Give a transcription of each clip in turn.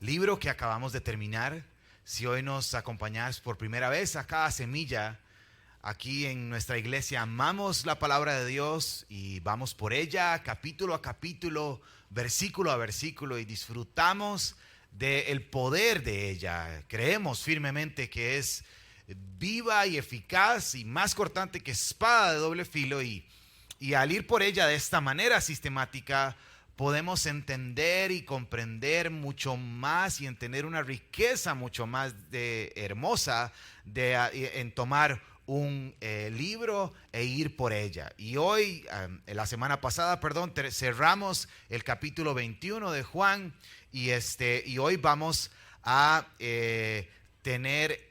libro que acabamos de terminar. Si hoy nos acompañas por primera vez a Cada Semilla, aquí en nuestra iglesia amamos la palabra de Dios y vamos por ella capítulo a capítulo, versículo a versículo, y disfrutamos del poder de ella. Creemos firmemente que es viva y eficaz y más cortante que espada de doble filo, y al ir por ella de esta manera sistemática podemos entender y comprender mucho más y en tener una riqueza mucho más hermosa en tomar un libro e ir por ella. Y hoy, la semana pasada, cerramos el capítulo 21 de Juan, y hoy vamos a tener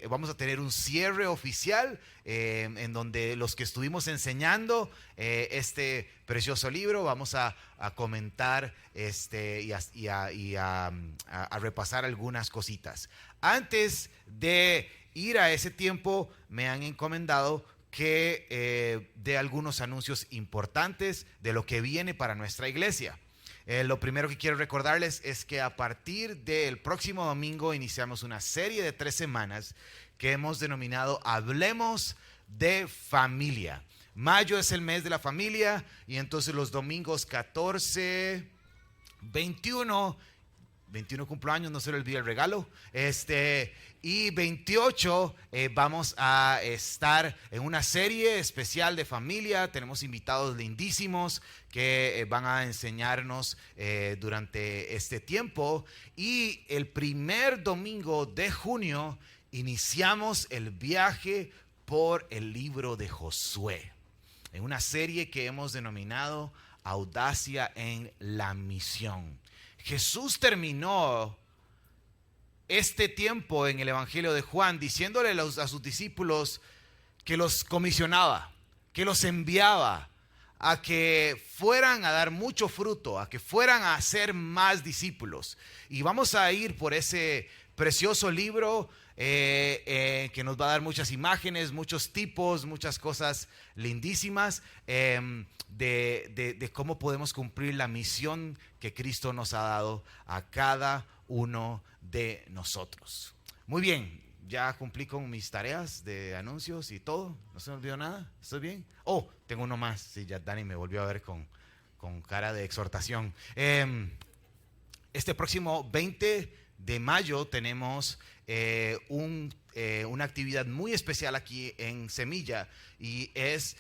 vamos a tener un cierre oficial en donde los que estuvimos enseñando este precioso libro vamos a comentar y a repasar algunas cositas. Antes de ir a ese tiempo, me han encomendado que dé algunos anuncios importantes de lo que viene para nuestra iglesia. Lo primero que quiero recordarles es que a partir del próximo domingo iniciamos una serie de 3 semanas que hemos denominado Hablemos de Familia. Mayo es el mes de la familia, y entonces los domingos 14, 21 cumpleaños, no se le olvide el regalo, y 28 vamos a estar en una serie especial de familia. Tenemos invitados lindísimos que van a enseñarnos durante este tiempo, y el primer domingo de junio iniciamos el viaje por el libro de Josué, en una serie que hemos denominado Audacia en la Misión. Jesús terminó este tiempo en el Evangelio de Juan diciéndole a sus discípulos que los comisionaba, que los enviaba a que fueran a dar mucho fruto, a que fueran a hacer más discípulos. Y vamos a ir por ese precioso libro que nos va a dar muchas imágenes, muchos tipos, muchas cosas lindísimas de cómo podemos cumplir la misión que Cristo nos ha dado a cada uno de nosotros. Muy bien, ya cumplí con mis tareas de anuncios y todo. ¿No se me olvidó nada? ¿Estoy bien? Oh, tengo uno más. Sí, ya Dani me volvió a ver con cara de exhortación. Este próximo 20 de mayo tenemos una actividad muy especial aquí en Semilla, y es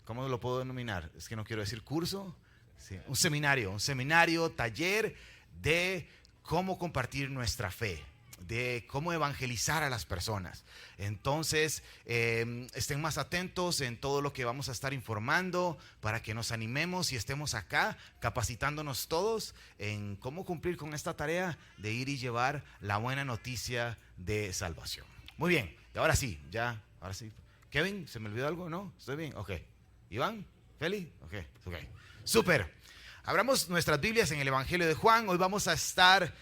¿cómo lo puedo denominar? Es que no quiero decir curso. Sí, un seminario, taller de cómo compartir nuestra fe, de cómo evangelizar a las personas. Entonces, estén más atentos en todo lo que vamos a estar informando para que nos animemos y estemos acá capacitándonos todos en cómo cumplir con esta tarea de ir y llevar la buena noticia de salvación. Muy bien, y ahora sí. Kevin, ¿se me olvidó algo? ¿No? ¿Estoy bien? Ok. Iván, Feli, ok. Súper. Abramos nuestras Biblias en el Evangelio de Juan. Hoy vamos a estar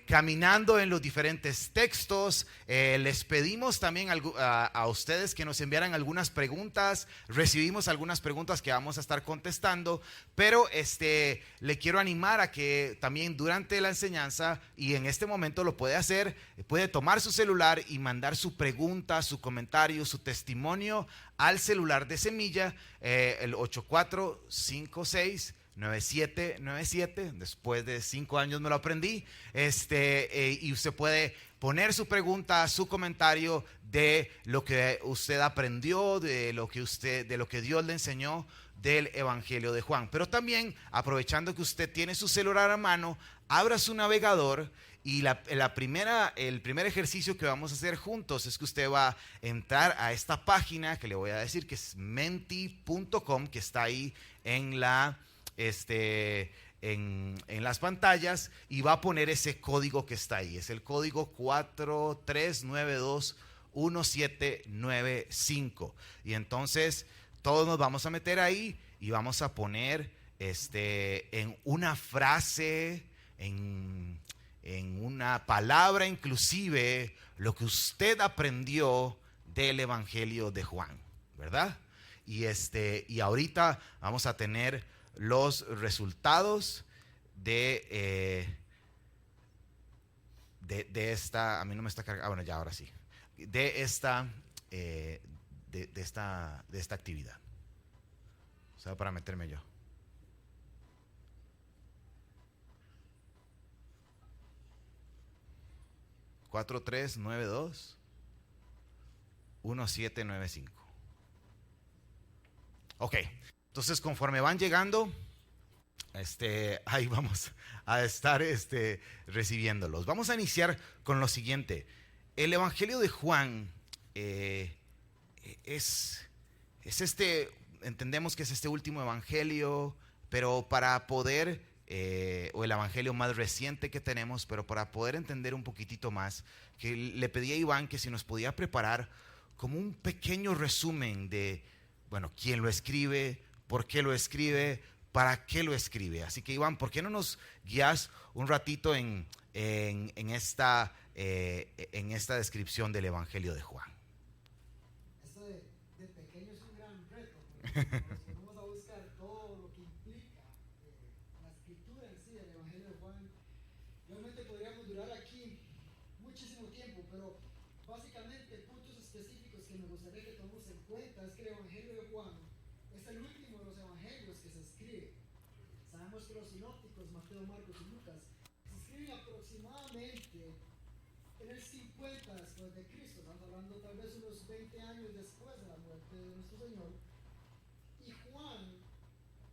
caminando en los diferentes textos. Les pedimos también a ustedes que nos enviaran algunas preguntas. Recibimos algunas preguntas que vamos a estar contestando, pero le quiero animar a que también durante la enseñanza, y en este momento lo puede hacer, puede tomar su celular y mandar su pregunta, su comentario, su testimonio al celular de Semilla, el 8456-9797. Después de 5 años me lo aprendí. Y usted puede poner su pregunta, su comentario de lo que usted aprendió, de lo que Dios le enseñó del Evangelio de Juan. Pero también, aprovechando que usted tiene su celular a mano, abra su navegador, y el primer ejercicio que vamos a hacer juntos es que usted va a entrar a esta página que le voy a decir, que es menti.com, que está ahí en las pantallas, y va a poner ese código que está ahí. Es el código 43921795. Y entonces todos nos vamos a meter ahí y vamos a poner en una frase, en una palabra inclusive, lo que usted aprendió del Evangelio de Juan, ¿verdad? Y ahorita vamos a tener los resultados de esta, a mí no me está cargando, bueno, ya ahora sí, de esta actividad. O sea, para meterme yo. Cuatro, 3, 9, 2, 1, 7, 9, 5. Ok, entonces conforme van llegando, ahí vamos a estar recibiéndolos. Vamos a iniciar con lo siguiente. El Evangelio de Juan es entendemos que es este último evangelio, pero para poder, o el evangelio más reciente que tenemos, pero para poder entender un poquitito más, que le pedí a Iván que si nos podía preparar como un pequeño resumen de, bueno, quién lo escribe, por qué lo escribe, para qué lo escribe. Así que Iván, ¿por qué no nos guías un ratito en esta descripción del Evangelio de Juan? Esto de pequeño es un gran reto, porque nos ponemos a buscar todo lo que implica la escritura en sí del Evangelio de Juan. Realmente podríamos durar aquí muchísimo tiempo, pero básicamente puntos específicos que me gustaría que tomemos en cuenta es que el Evangelio de Juan es el último de los evangelios que se escribe. Sabemos que los sinópticos, Mateo, Marcos y Lucas, se escriben aproximadamente en el 50 después de Cristo. Estamos hablando tal vez unos 20 años después de la muerte de nuestro Señor. Y Juan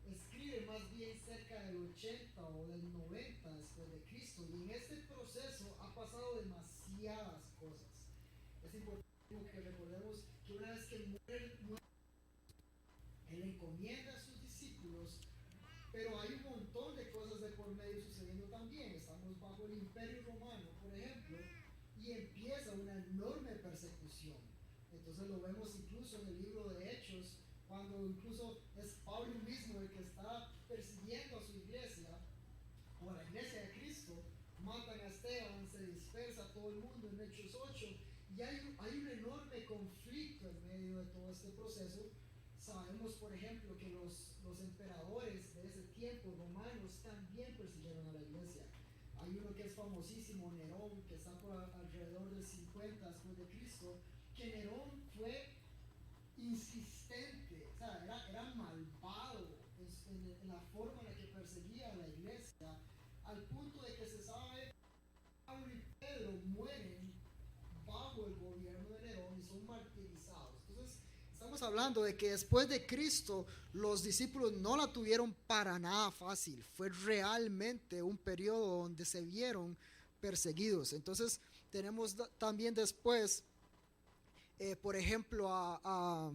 escribe más bien cerca del 80 o del 90 después de Cristo. Y en este proceso ha pasado demasiadas cosas. Es importante que recordemos que una vez que muere, él encomienda a sus discípulos, pero hay un montón de cosas de por medio sucediendo también. Estamos bajo el Imperio Romano, por ejemplo, y empieza una enorme persecución. Entonces lo vemos incluso en el libro de Hechos, cuando incluso es Pablo mismo el que está persiguiendo a su iglesia, o a la iglesia de Cristo. Matan a Esteban, se dispersa todo el mundo en Hechos 8, y hay un enorme conflicto en medio de todo este proceso. Sabemos, por ejemplo, que los emperadores de ese tiempo romanos también persiguieron a la iglesia. Hay uno que es famosísimo, Nerón, que está por alrededor del 50 después de Cristo, que Nerón fue insistente, o sea, era malvado en la forma en la que perseguía a la iglesia, al punto de que se sabe que Pablo y Pedro mueren bajo el gobierno de Nerón y son martirizados. Entonces, estamos hablando de que después de Cristo los discípulos no la tuvieron para nada fácil. Fue realmente un periodo donde se vieron perseguidos. Entonces tenemos también después, por ejemplo, a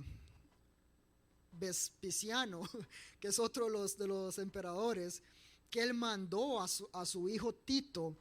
Vespasiano, que es otro de los emperadores, que él mandó a su hijo Tito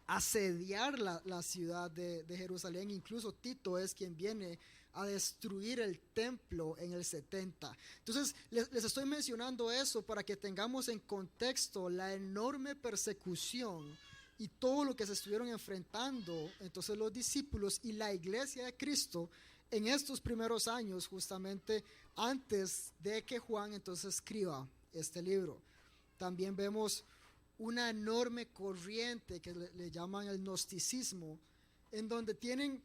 asediar la ciudad de Jerusalén. Incluso Tito es quien viene a destruir el templo en el 70. Entonces les estoy mencionando eso para que tengamos en contexto la enorme persecución y todo lo que se estuvieron enfrentando entonces los discípulos y la iglesia de Cristo en estos primeros años, justamente antes de que Juan entonces escriba este libro. También vemos una enorme corriente que le llaman el gnosticismo, en donde tienen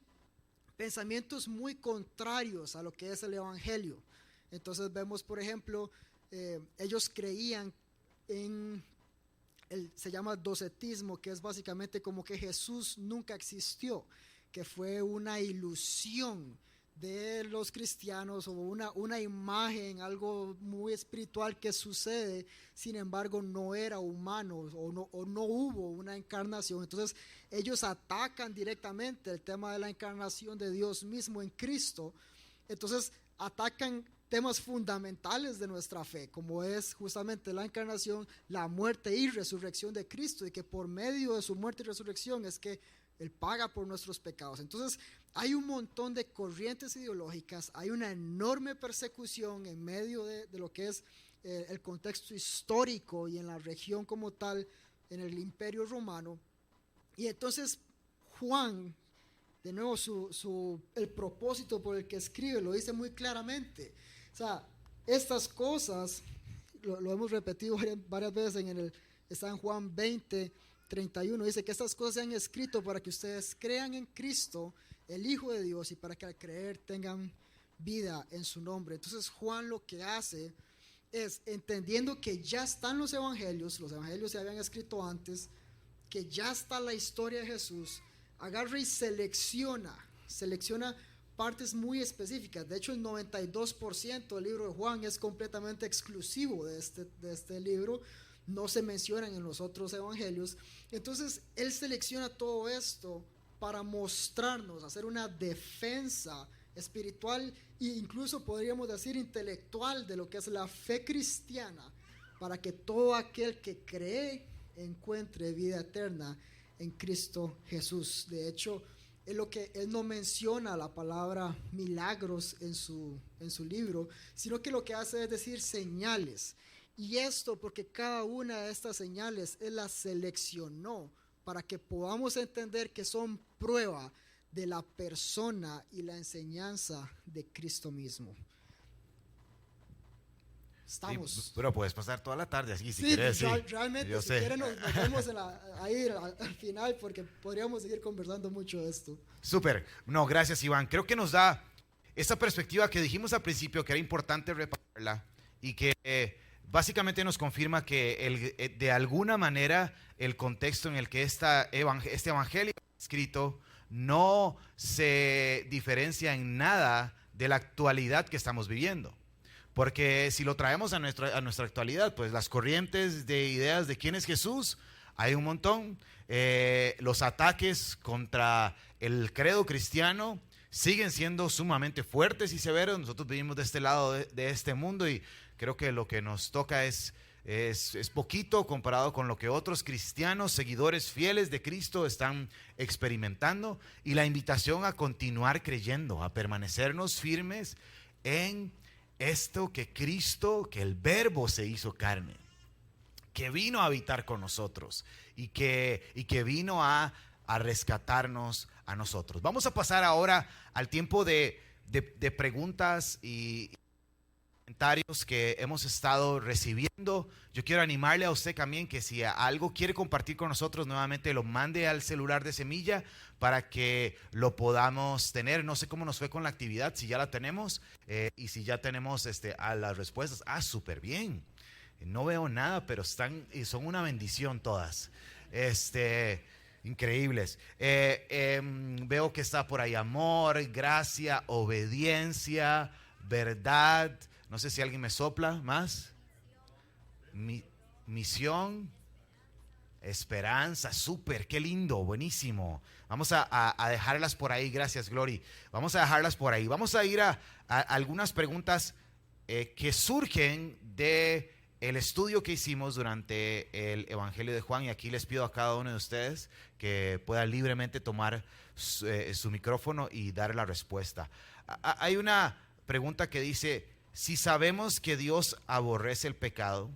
pensamientos muy contrarios a lo que es el evangelio. Entonces vemos, por ejemplo, ellos creían en se llama docetismo, que es básicamente como que Jesús nunca existió, que fue una ilusión de los cristianos o una imagen, algo muy espiritual que sucede, sin embargo no era humano o no hubo una encarnación. Entonces ellos atacan directamente el tema de la encarnación de Dios mismo en Cristo. Entonces atacan temas fundamentales de nuestra fe, como es justamente la encarnación, la muerte y resurrección de Cristo, y que por medio de su muerte y resurrección es que Él paga por nuestros pecados. Entonces hay un montón de corrientes ideológicas, hay una enorme persecución en medio de lo que es el contexto histórico y en la región como tal, en el Imperio Romano. Y entonces Juan, de nuevo el propósito por el que escribe lo dice muy claramente. O sea, estas cosas lo hemos repetido varias veces está en Juan 20:31, dice que estas cosas se han escrito para que ustedes crean en Cristo, el Hijo de Dios, y para que al creer tengan vida en su nombre. Entonces Juan lo que hace es, entendiendo que ya están los evangelios se habían escrito antes, que ya está la historia de Jesús, agarra y selecciona partes muy específicas. De hecho, el 92% del libro de Juan es completamente exclusivo de este libro, no se mencionan en los otros evangelios. Entonces él selecciona todo esto para mostrarnos, hacer una defensa espiritual e incluso podríamos decir intelectual de lo que es la fe cristiana, para que todo aquel que cree encuentre vida eterna en Cristo Jesús. De hecho, él no menciona la palabra milagros en su libro, sino que lo que hace es decir señales. Y esto porque cada una de estas señales Él las seleccionó para que podamos entender que son prueba de la persona y la enseñanza de Cristo mismo. Estamos. Sí, pero puedes pasar toda la tarde así, si sí, quieres. Realmente, yo si sé. quieren nos vemos ahí al final, porque podríamos seguir conversando mucho de esto. Súper. No, gracias, Iván. Creo que nos da esa perspectiva que dijimos al principio, que era importante repasarla y que básicamente nos confirma que de alguna manera el contexto en el que este evangelio escrito no se diferencia en nada de la actualidad que estamos viviendo. Porque si lo traemos a nuestra actualidad, pues las corrientes de ideas de quién es Jesús, hay un montón. Los ataques contra el credo cristiano siguen siendo sumamente fuertes y severos. Nosotros vivimos de este lado de este mundo y creo que lo que nos toca es poquito comparado con lo que otros cristianos, seguidores fieles de Cristo están experimentando. Y la invitación a continuar creyendo, a permanecernos firmes en esto que Cristo, que el Verbo se hizo carne, que vino a habitar con nosotros y que vino a rescatarnos a nosotros. Vamos a pasar ahora al tiempo de preguntas y comentarios que hemos estado recibiendo. Yo quiero animarle a usted también que si algo quiere compartir con nosotros, nuevamente lo mande al celular de Semilla para que lo podamos tener. No sé cómo nos fue con la actividad, si ya la tenemos y si ya tenemos a las respuestas. Súper bien. No veo nada, pero son una bendición todas. Increíbles. Veo que está por ahí amor, gracia, obediencia, verdad. No sé si alguien me sopla más. Misión, esperanza, súper, qué lindo, buenísimo. Vamos a dejarlas por ahí, gracias Glory. Vamos a dejarlas por ahí. Vamos a ir a algunas preguntas que surgen de el estudio que hicimos durante el Evangelio de Juan. Y aquí les pido a cada uno de ustedes que pueda libremente tomar su micrófono y dar la respuesta. Hay una pregunta que dice: si sabemos que Dios aborrece el pecado,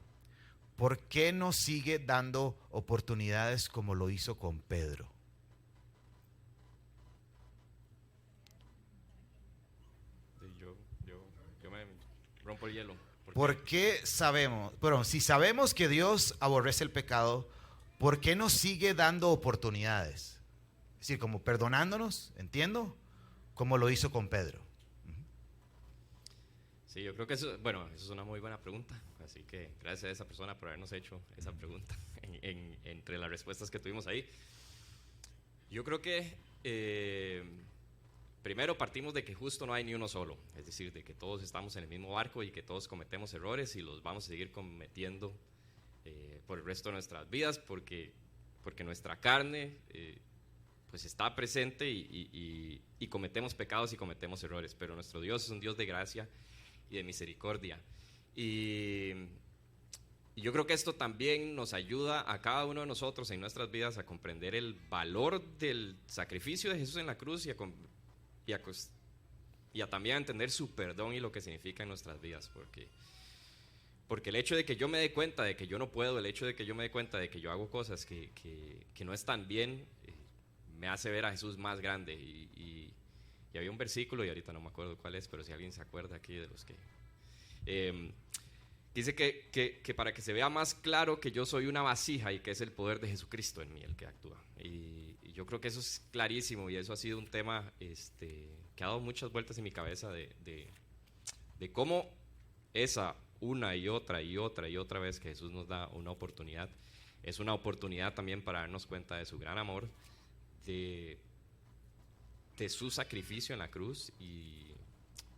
¿por qué nos sigue dando oportunidades como lo hizo con Pedro? Yo me rompo el hielo. ¿Por qué sabemos? Bueno, si sabemos que Dios aborrece el pecado, ¿por qué nos sigue dando oportunidades? Es decir, como perdonándonos, entiendo, como lo hizo con Pedro. Sí, yo creo que eso es una muy buena pregunta, así que gracias a esa persona por habernos hecho esa pregunta entre las respuestas que tuvimos ahí. Yo creo que primero partimos de que justo no hay ni uno solo, es decir, de que todos estamos en el mismo barco y que todos cometemos errores y los vamos a seguir cometiendo por el resto de nuestras vidas, porque nuestra carne pues está presente y cometemos pecados y cometemos errores, pero nuestro Dios es un Dios de gracia y de misericordia. Y yo creo que esto también nos ayuda a cada uno de nosotros en nuestras vidas a comprender el valor del sacrificio de Jesús en la cruz y a también a entender su perdón y lo que significa en nuestras vidas, porque el hecho de que yo me dé cuenta de que yo no puedo, el hecho de que yo me dé cuenta de que yo hago cosas que no están bien, me hace ver a Jesús más grande. Y había un versículo, y ahorita no me acuerdo cuál es, pero si alguien se acuerda aquí de los Dice que para que se vea más claro que yo soy una vasija y que es el poder de Jesucristo en mí el que actúa. Y yo creo que eso es clarísimo y eso ha sido un tema que ha dado muchas vueltas en mi cabeza de cómo esa una y otra y otra y otra vez que Jesús nos da una oportunidad, es una oportunidad también para darnos cuenta de su gran amor, de su sacrificio en la cruz y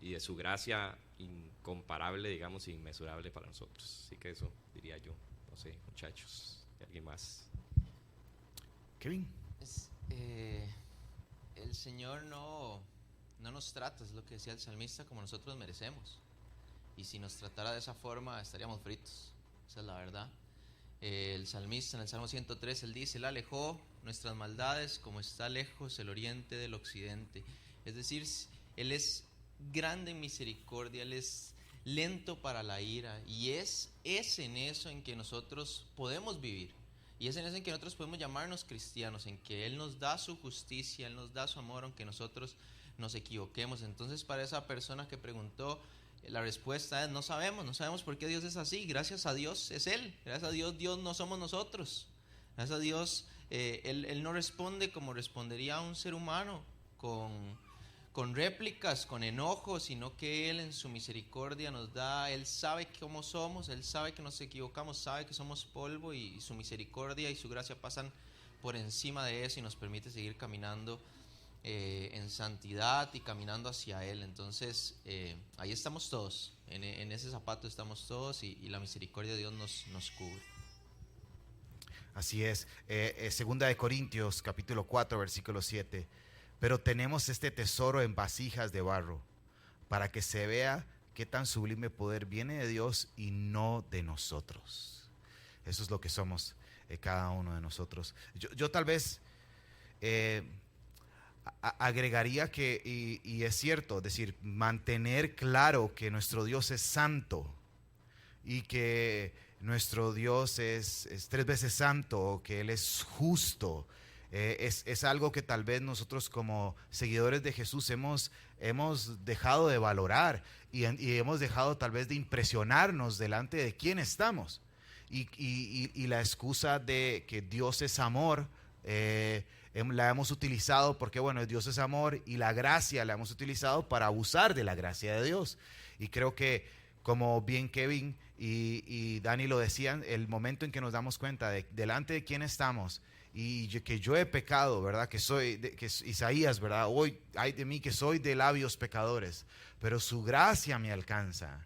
de su gracia incomparable, digamos, inmesurable para nosotros. Así que eso diría yo. No sé, muchachos, ¿alguien más? Kevin. El Señor no nos trata, es lo que decía el salmista, como nosotros merecemos. Y si nos tratara de esa forma, estaríamos fritos. Esa es la verdad. El salmista en el Salmo 103, él dice: Él alejó nuestras maldades como está lejos el oriente del occidente. Es decir, Él es grande en misericordia, Él es lento para la ira, y es en eso en que nosotros podemos vivir, y es en eso en que nosotros podemos llamarnos cristianos, en que Él nos da su justicia, Él nos da su amor, aunque nosotros nos equivoquemos. Entonces, para esa persona que preguntó, la respuesta es: no sabemos por qué Dios es así. Gracias a Dios es Él, gracias a Dios no somos nosotros. Gracias a Dios Él no responde como respondería un ser humano, con réplicas, con enojo, sino que Él en su misericordia nos da. Él sabe cómo somos, Él sabe que nos equivocamos, sabe que somos polvo, y su misericordia y su gracia pasan por encima de eso y nos permite seguir caminando en santidad y caminando hacia Él. Entonces ahí estamos todos, en ese zapato estamos todos, y la misericordia de Dios nos cubre. Así es. Segunda de Corintios, capítulo 4, versículo 7. Pero tenemos este tesoro en vasijas de barro, para que se vea qué tan sublime poder viene de Dios y no de nosotros. Eso es lo que somos, cada uno de nosotros. Yo tal vez agregaría que, y es cierto, es decir, mantener claro que nuestro Dios es santo y que nuestro Dios es 3 veces santo, que Él es justo. Es algo que tal vez nosotros como seguidores de Jesús hemos dejado de valorar y hemos dejado tal vez de impresionarnos delante de quién estamos. Y la excusa de que Dios es amor la hemos utilizado porque, bueno, Dios es amor, y la gracia la hemos utilizado para abusar de la gracia de Dios. Y creo que, como bien Kevin y Dani lo decían, el momento en que nos damos cuenta de delante de quién estamos, y que yo he pecado, ¿verdad? Que Isaías, ¿verdad? Hoy ay de mí que soy de labios pecadores, pero su gracia me alcanza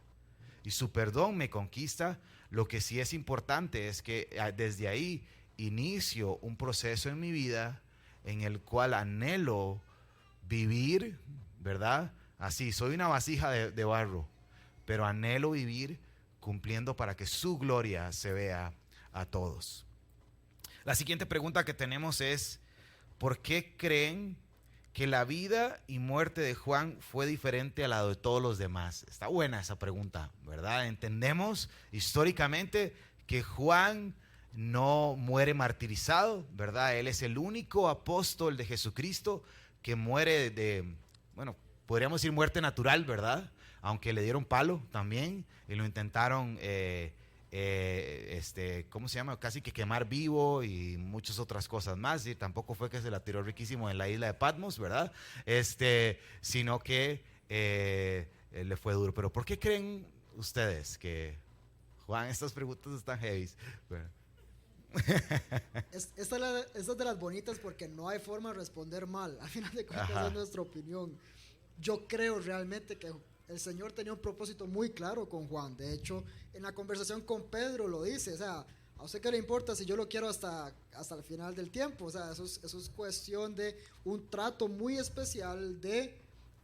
y su perdón me conquista. Lo que sí es importante es que desde ahí inicio un proceso en mi vida en el cual anhelo vivir, ¿verdad? Así, soy una vasija de barro, pero anhelo vivir cumpliendo para que su gloria se vea a todos. La siguiente pregunta que tenemos es: ¿por qué creen que la vida y muerte de Juan fue diferente a la de todos los demás? Está buena esa pregunta, ¿verdad? Entendemos históricamente que Juan no muere martirizado, ¿verdad? Él es el único apóstol de Jesucristo que muere bueno, podríamos decir muerte natural, ¿verdad? Aunque le dieron palo también y lo intentaron ¿cómo se llama? Casi que quemar vivo y muchas otras cosas más. Y tampoco fue que se la tiró riquísimo en la isla de Patmos, ¿verdad? Sino que le fue duro. Pero ¿por qué creen ustedes que Juan? Estas preguntas están heavy. Bueno. Esta es de las bonitas porque no hay forma de responder mal. Al final de cuentas es nuestra opinión. Yo creo realmente que el Señor tenía un propósito muy claro con Juan. De hecho, en la conversación con Pedro lo dice: o sea, ¿a usted qué le importa si yo lo quiero hasta el final del tiempo? O sea, eso es cuestión de un trato muy especial de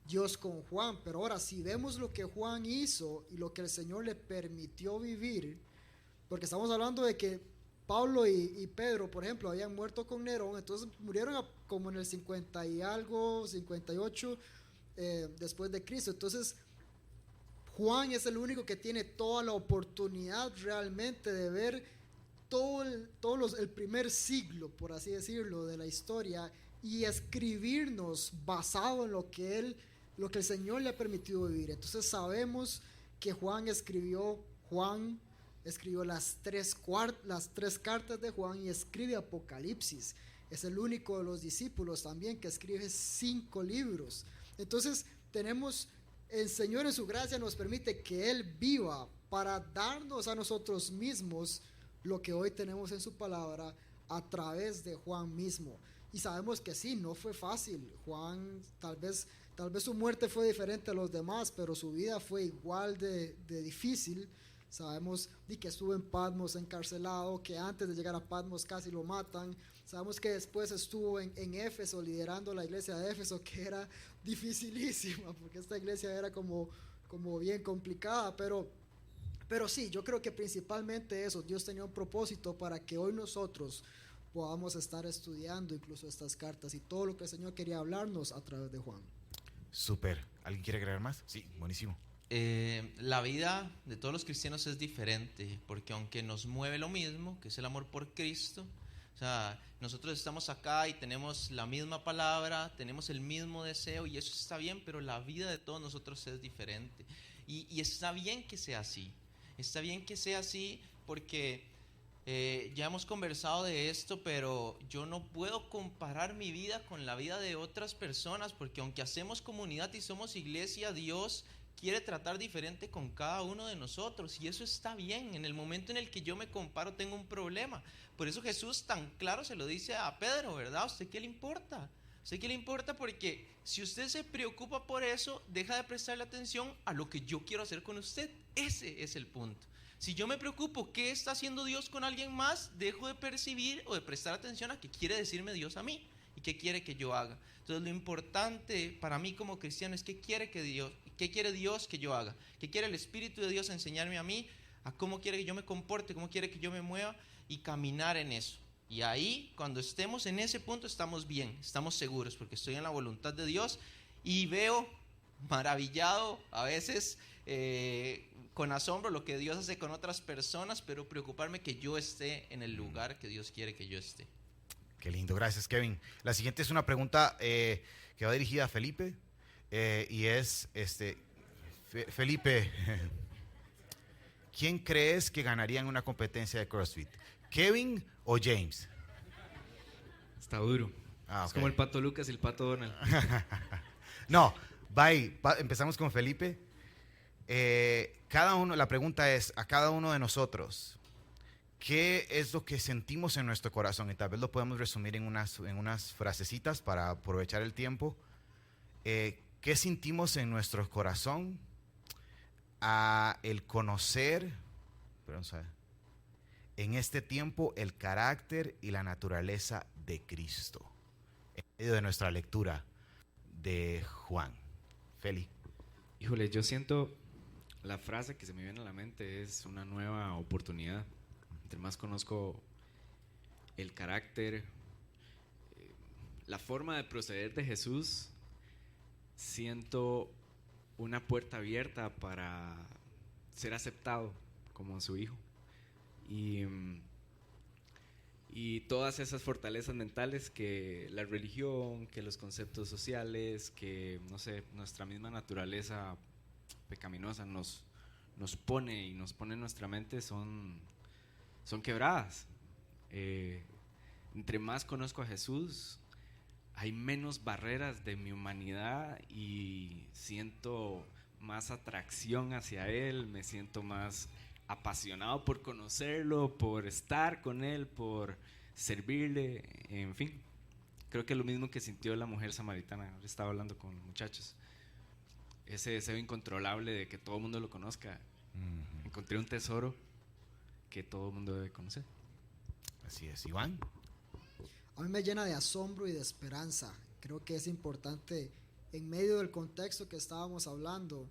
Dios con Juan. Pero ahora, si vemos lo que Juan hizo y lo que el Señor le permitió vivir, porque estamos hablando de que Pablo y Pedro, por ejemplo, habían muerto con Nerón, entonces murieron como en el 50 y algo, 58 después de Cristo. Entonces Juan es el único que tiene toda la oportunidad realmente de ver el primer siglo, por así decirlo, de la historia, y escribirnos basado en lo que el Señor le ha permitido vivir. Entonces sabemos que Juan escribió Juan escribió las tres cartas de Juan y escribe Apocalipsis. Es el único de los discípulos también que escribe 5 libros. Entonces el Señor en su gracia nos permite que Él viva para darnos a nosotros mismos lo que hoy tenemos en su palabra a través de Juan mismo. Y sabemos que sí, no fue fácil. Juan, tal vez su muerte fue diferente a los demás, pero su vida fue igual de difícil. Sabemos que estuvo en Patmos encarcelado, que antes de llegar a Patmos casi lo matan. Sabemos que después estuvo en Éfeso liderando la iglesia de Éfeso, que era dificilísima, porque esta iglesia era como bien complicada, pero sí, yo creo que principalmente eso, Dios tenía un propósito para que hoy nosotros podamos estar estudiando incluso estas cartas y todo lo que el Señor quería hablarnos a través de Juan. Súper. ¿Alguien quiere agregar más? Sí, buenísimo. La vida de todos los cristianos es diferente, porque aunque nos mueve lo mismo, que es el amor por Cristo, o sea, nosotros estamos acá y tenemos la misma palabra, tenemos el mismo deseo y eso está bien, pero la vida de todos nosotros es diferente. Y está bien que sea así, porque ya hemos conversado de esto, pero yo no puedo comparar mi vida con la vida de otras personas, porque aunque hacemos comunidad y somos iglesia, Dios quiere tratar diferente con cada uno de nosotros y eso está bien. En el momento en el que yo me comparo tengo un problema. Por eso Jesús tan claro se lo dice a Pedro, ¿verdad? ¿A usted qué le importa? ¿Usted qué le importa? Porque si usted se preocupa por eso, deja de prestarle atención a lo que yo quiero hacer con usted. Ese es el punto. Si yo me preocupo qué está haciendo Dios con alguien más, dejo de percibir o de prestar atención a qué quiere decirme Dios a mí y qué quiere que yo haga. Entonces lo importante para mí como cristiano es qué quiere Dios que yo haga, qué quiere el Espíritu de Dios enseñarme a mí, a cómo quiere que yo me comporte, cómo quiere que yo me mueva y caminar en eso. Y ahí, cuando estemos en ese punto, estamos bien, estamos seguros, porque estoy en la voluntad de Dios y veo maravillado a veces con asombro lo que Dios hace con otras personas, pero preocuparme que yo esté en el lugar que Dios quiere que yo esté. Qué lindo, gracias Kevin. La siguiente es una pregunta que va dirigida a Felipe y es, Felipe, ¿quién crees que ganaría en una competencia de CrossFit? ¿Kevin o James? Está duro. Ah, es okay. como el Pato Lucas y el Pato Donald. No, empezamos con Felipe. La pregunta es a cada uno de nosotros, ¿qué es lo que sentimos en nuestro corazón? Y tal vez lo podemos resumir en unas frasecitas para aprovechar el tiempo. ¿Qué sentimos en nuestro corazón el conocer, en este tiempo, el carácter y la naturaleza de Cristo? En medio de nuestra lectura de Juan. Feli. Híjole, yo siento, la frase que se me viene a la mente es una nueva oportunidad. Entre más conozco el carácter, la forma de proceder de Jesús, siento una puerta abierta para ser aceptado como su hijo. Y todas esas fortalezas mentales que la religión, que los conceptos sociales, que no sé, nuestra misma naturaleza pecaminosa nos pone y nos pone en nuestra mente son quebradas. Entre más conozco a Jesús, hay menos barreras de mi humanidad y siento más atracción hacia Él, me siento más apasionado por conocerlo, por estar con Él, por servirle, en fin. Creo que es lo mismo que sintió la mujer samaritana. Ahora estaba hablando con los muchachos. Ese deseo incontrolable de que todo el mundo lo conozca. Uh-huh. Encontré un tesoro que todo el mundo debe conocer. Así es, Iván. A mí me llena de asombro y de esperanza. Creo que es importante, en medio del contexto que estábamos hablando,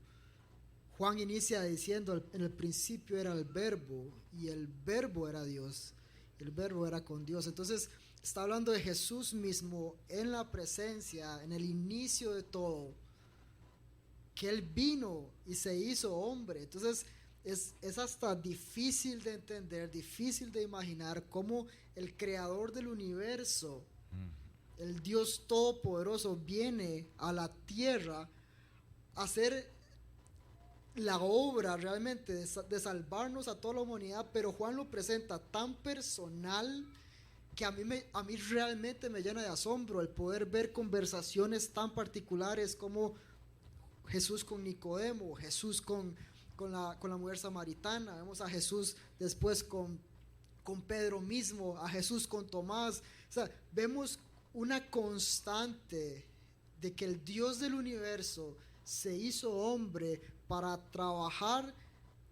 Juan inicia diciendo, en el principio era el verbo, y el verbo era Dios, el verbo era con Dios. Entonces está hablando de Jesús mismo en la presencia, en el inicio de todo, que Él vino y se hizo hombre. Entonces es hasta difícil de entender, difícil de imaginar cómo el creador del universo, el Dios todopoderoso, viene a la tierra a ser la obra realmente de salvarnos a toda la humanidad, pero Juan lo presenta tan personal que a mí realmente me llena de asombro el poder ver conversaciones tan particulares como Jesús con Nicodemo, Jesús con la mujer samaritana, vemos a Jesús después con Pedro mismo, a Jesús con Tomás. O sea, vemos una constante de que el Dios del universo se hizo hombre para trabajar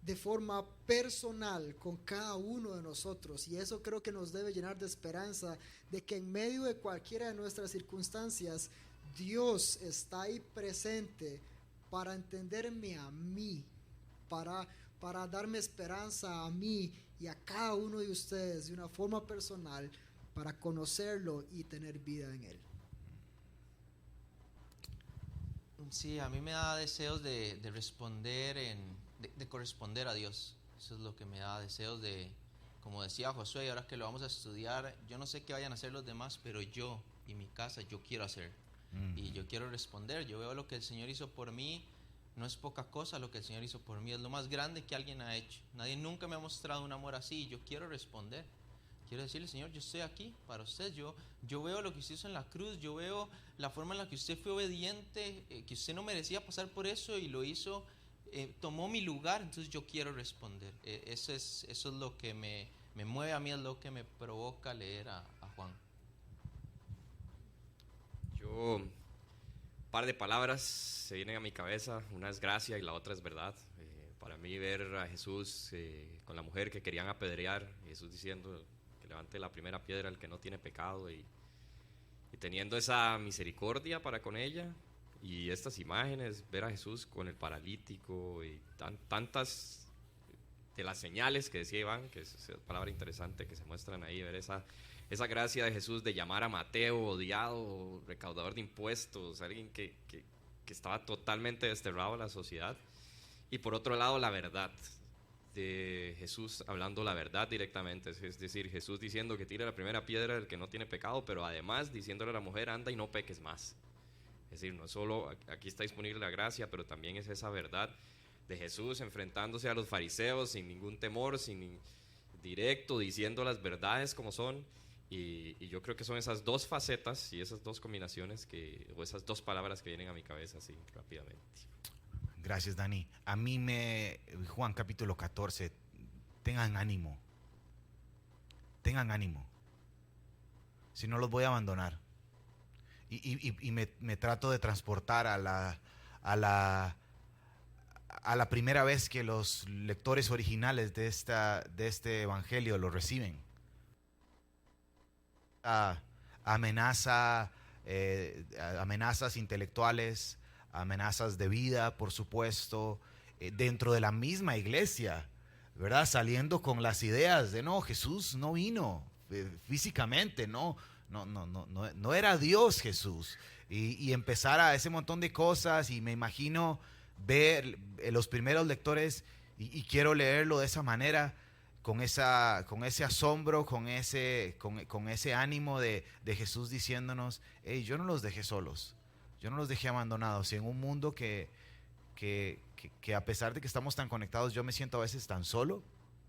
de forma personal con cada uno de nosotros, y eso creo que nos debe llenar de esperanza de que en medio de cualquiera de nuestras circunstancias Dios está ahí presente para entenderme a mí, para darme esperanza a mí y a cada uno de ustedes de una forma personal, para conocerlo y tener vida en él. Sí, a mí me da deseos de responder, de corresponder a Dios. Eso es lo que me da deseos de, como decía Josué, ahora que lo vamos a estudiar, yo no sé qué vayan a hacer los demás, pero yo y mi casa, yo quiero hacer. Y yo quiero responder. Yo veo lo que el Señor hizo por mí, no es poca cosa lo que el Señor hizo por mí, es lo más grande que alguien ha hecho. Nadie nunca me ha mostrado un amor así, y yo quiero responder. Quiero decirle, Señor, yo estoy aquí para usted. Yo veo lo que usted hizo en la cruz. Yo veo la forma en la que usted fue obediente, que usted no merecía pasar por eso y lo hizo, tomó mi lugar. Entonces yo quiero responder. Eso es lo que me mueve a mí, es lo que me provoca leer a Juan. Un par de palabras se vienen a mi cabeza. Una es gracia y la otra es verdad. Para mí ver a Jesús con la mujer que querían apedrear, Jesús diciendo que levante la primera piedra el que no tiene pecado, y teniendo esa misericordia para con ella, y estas imágenes, ver a Jesús con el paralítico y tantas de las señales que decía Iván, que es palabra interesante que se muestran ahí, ver esa gracia de Jesús de llamar a Mateo odiado, recaudador de impuestos, alguien que estaba totalmente desterrado de la sociedad. Y por otro lado, la verdad de Jesús hablando la verdad directamente, es decir, Jesús diciendo que tire la primera piedra el que no tiene pecado, pero además diciéndole a la mujer, anda y no peques más. Es decir, no solo aquí está disponible la gracia, pero también es esa verdad de Jesús enfrentándose a los fariseos sin ningún temor, directo, diciendo las verdades como son. Y yo creo que son esas dos facetas y esas dos combinaciones o esas dos palabras que vienen a mi cabeza así rápidamente. Gracias, Dani. A mí Juan capítulo 14, tengan ánimo. Tengan ánimo. Si no, los voy a abandonar. Y me trato de transportar a la primera vez que los lectores originales de este evangelio lo reciben. Amenazas intelectuales, amenazas de vida, por supuesto, dentro de la misma iglesia, ¿verdad? Saliendo con las ideas de no, Jesús no vino físicamente, no era Dios Jesús, y empezar a ese montón de cosas. Y me imagino ver los primeros lectores, y quiero leerlo de esa manera, con ese asombro, con ese ánimo de Jesús diciéndonos, hey, yo no los dejé solos, yo no los dejé abandonados, y en un mundo que a pesar de que estamos tan conectados, yo me siento a veces tan solo,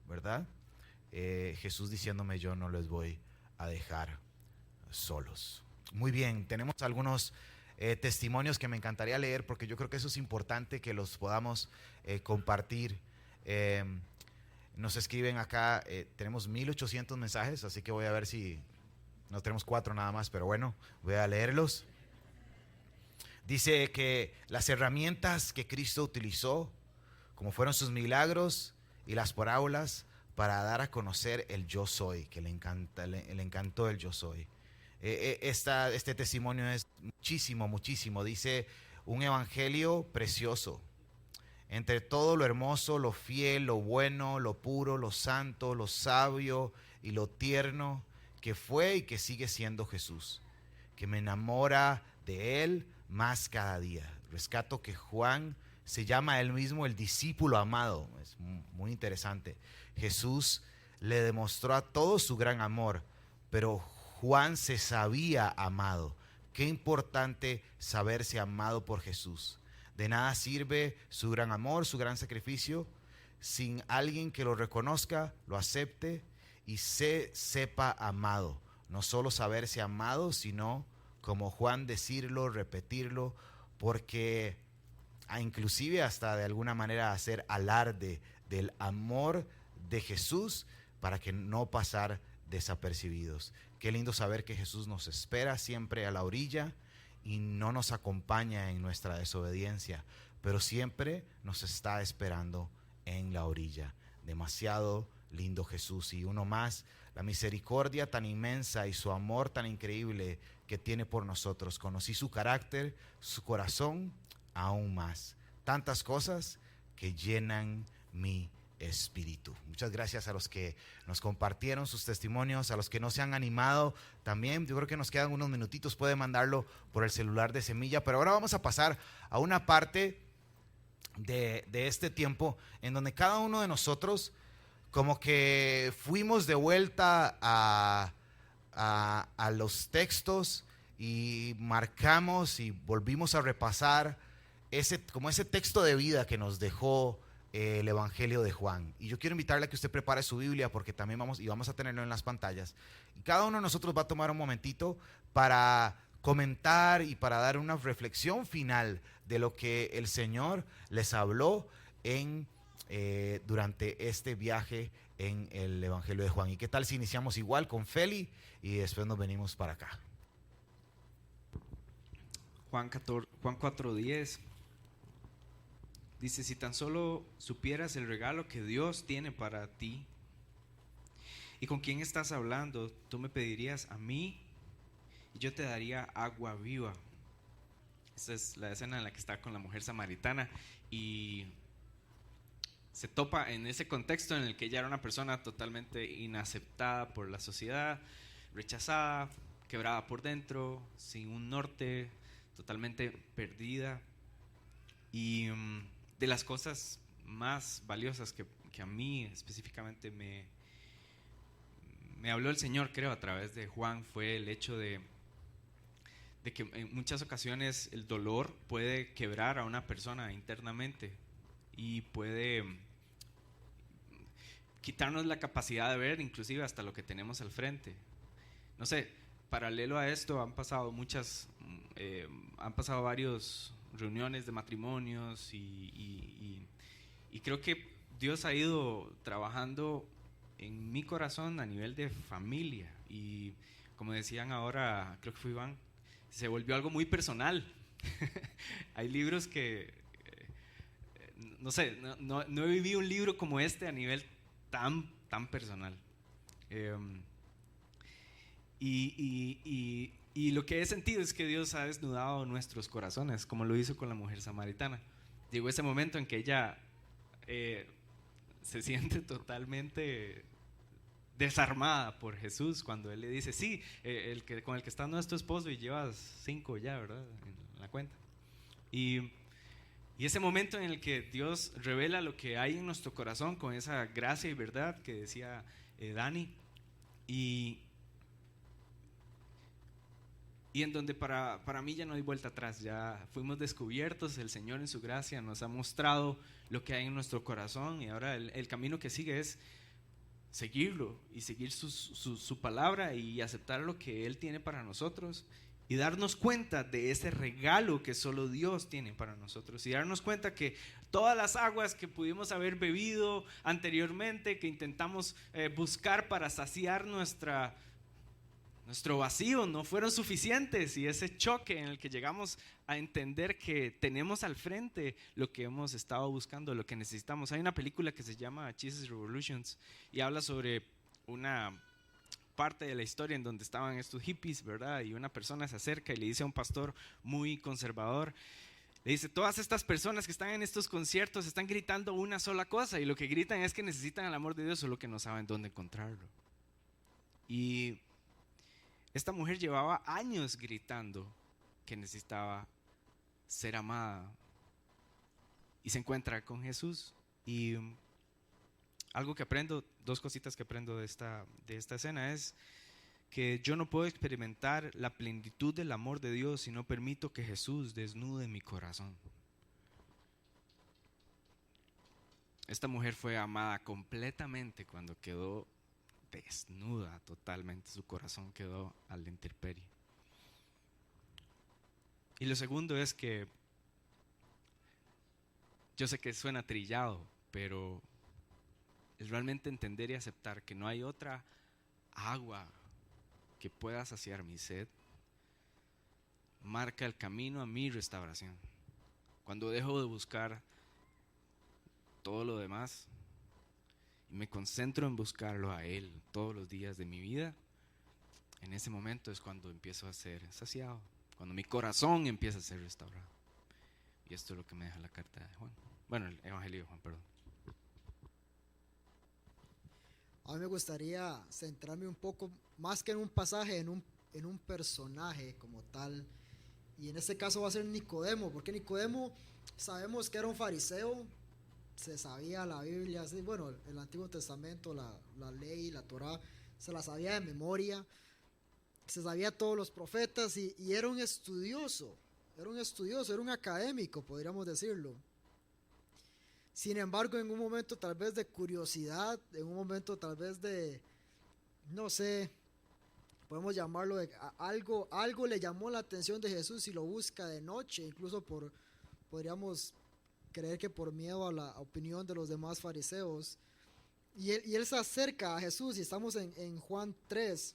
¿verdad? Jesús diciéndome, yo no les voy a dejar solos. Muy bien, tenemos algunos testimonios que me encantaría leer, porque yo creo que eso es importante que los podamos compartir. Nos escriben acá, tenemos 1800 mensajes, así que voy a ver si no tenemos 4 nada más, pero bueno, voy a leerlos. Dice que las herramientas que Cristo utilizó, como fueron sus milagros y las parábolas, para dar a conocer el yo soy, que le encantó el yo soy. Este testimonio es muchísimo. Dice, un evangelio precioso. Entre todo lo hermoso, lo fiel, lo bueno, lo puro, lo santo, lo sabio y lo tierno que fue y que sigue siendo Jesús, que me enamora de Él más cada día. Rescato que Juan se llama a él mismo el discípulo amado. Es muy interesante. Jesús le demostró a todos su gran amor, pero Juan se sabía amado. Qué importante saberse amado por Jesús. De nada sirve su gran amor, su gran sacrificio, sin alguien que lo reconozca, lo acepte y sepa amado. No solo saberse amado, sino como Juan decirlo, repetirlo, porque inclusive hasta de alguna manera hacer alarde del amor de Jesús para que no pasar desapercibidos. Qué lindo saber que Jesús nos espera siempre a la orilla y no nos acompaña en nuestra desobediencia, pero siempre nos está esperando en la orilla. Demasiado lindo Jesús. Y uno más, la misericordia tan inmensa y su amor tan increíble que tiene por nosotros. Conocí su carácter, su corazón aún más. Tantas cosas que llenan mi espíritu. Muchas gracias a los que nos compartieron sus testimonios, a los que no se han animado también. Yo creo que nos quedan unos minutitos, puede mandarlo por el celular de Semilla, pero ahora vamos a pasar a una parte de este tiempo en donde cada uno de nosotros como que fuimos de vuelta a los textos y marcamos y volvimos a repasar ese texto de vida que nos dejó el Evangelio de Juan. Y yo quiero invitarle a que usted prepare su Biblia porque también vamos a tenerlo en las pantallas. Y cada uno de nosotros va a tomar un momentito para comentar y para dar una reflexión final de lo que el Señor les habló durante este viaje en el Evangelio de Juan. ¿Y qué tal si iniciamos igual con Feli y después nos venimos para acá? Juan 4:10 dice: si tan solo supieras el regalo que Dios tiene para ti y con quién estás hablando, tú me pedirías a mí y yo te daría agua viva. Esa es la escena en la que está con la mujer samaritana y se topa en ese contexto en el que ella era una persona totalmente inaceptada por la sociedad, rechazada, quebrada por dentro, sin un norte, totalmente perdida. Y de las cosas más valiosas que a mí específicamente me habló el Señor, creo, a través de Juan, fue el hecho de que en muchas ocasiones el dolor puede quebrar a una persona internamente y puede quitarnos la capacidad de ver inclusive hasta lo que tenemos al frente. No sé, paralelo a esto han pasado varias reuniones de matrimonios y creo que Dios ha ido trabajando en mi corazón a nivel de familia y como decían ahora, creo que fue Iván, se volvió algo muy personal. Hay libros que no sé, no he vivido un libro como este a nivel tan personal. Y lo que he sentido es que Dios ha desnudado nuestros corazones, como lo hizo con la mujer samaritana. Llegó ese momento en que ella se siente totalmente desarmada por Jesús cuando Él le dice: sí, con el que está no es tu esposo y llevas 5 ya, ¿verdad? En la cuenta. Y ese momento en el que Dios revela lo que hay en nuestro corazón con esa gracia y verdad que decía Dani, y en donde para mí ya no hay vuelta atrás, ya fuimos descubiertos, el Señor en su gracia nos ha mostrado lo que hay en nuestro corazón y ahora el camino que sigue es seguirlo y seguir su palabra y aceptar lo que Él tiene para nosotros y darnos cuenta de ese regalo que solo Dios tiene para nosotros y darnos cuenta que todas las aguas que pudimos haber bebido anteriormente, que intentamos buscar para saciar nuestro vacío, no fueron suficientes, y ese choque en el que llegamos a entender que tenemos al frente lo que hemos estado buscando, lo que necesitamos. Hay una película que se llama Jesus Revolutions y habla sobre una parte de la historia en donde estaban estos hippies, ¿verdad? Y una persona se acerca y le dice a un pastor muy conservador, le dice: todas estas personas que están en estos conciertos están gritando una sola cosa y lo que gritan es que necesitan el amor de Dios, solo que no saben dónde encontrarlo. Y esta mujer llevaba años gritando que necesitaba ser amada y se encuentra con Jesús. Y algo que aprendo, 2 cositas que aprendo de esta escena es que yo no puedo experimentar la plenitud del amor de Dios si no permito que Jesús desnude mi corazón. Esta mujer fue amada completamente cuando quedó desnuda totalmente, su corazón quedó a la intemperie. Y lo segundo es que yo sé que suena trillado, pero es realmente entender y aceptar que no hay otra agua que pueda saciar mi sed. Marca el camino a mi restauración. Cuando dejo de buscar todo lo demás y me concentro en buscarlo a Él todos los días de mi vida, en ese momento es cuando empiezo a ser saciado, cuando mi corazón empieza a ser restaurado. Y esto es lo que me deja la carta de Juan. Bueno, el Evangelio de Juan, perdón. A mí me gustaría centrarme un poco, más que en un pasaje, en un personaje como tal. Y en este caso va a ser Nicodemo, porque Nicodemo sabemos que era un fariseo, se sabía la Biblia, bueno, el Antiguo Testamento, la ley, la Torá, se la sabía de memoria, se sabía todos los profetas y era un estudioso, era un académico, podríamos decirlo. Sin embargo, en un momento tal vez de curiosidad, en un momento tal vez de, no sé, podemos llamarlo de algo le llamó la atención de Jesús y lo busca de noche, incluso podríamos creer que por miedo a la opinión de los demás fariseos. Y él se acerca a Jesús y estamos en Juan 3.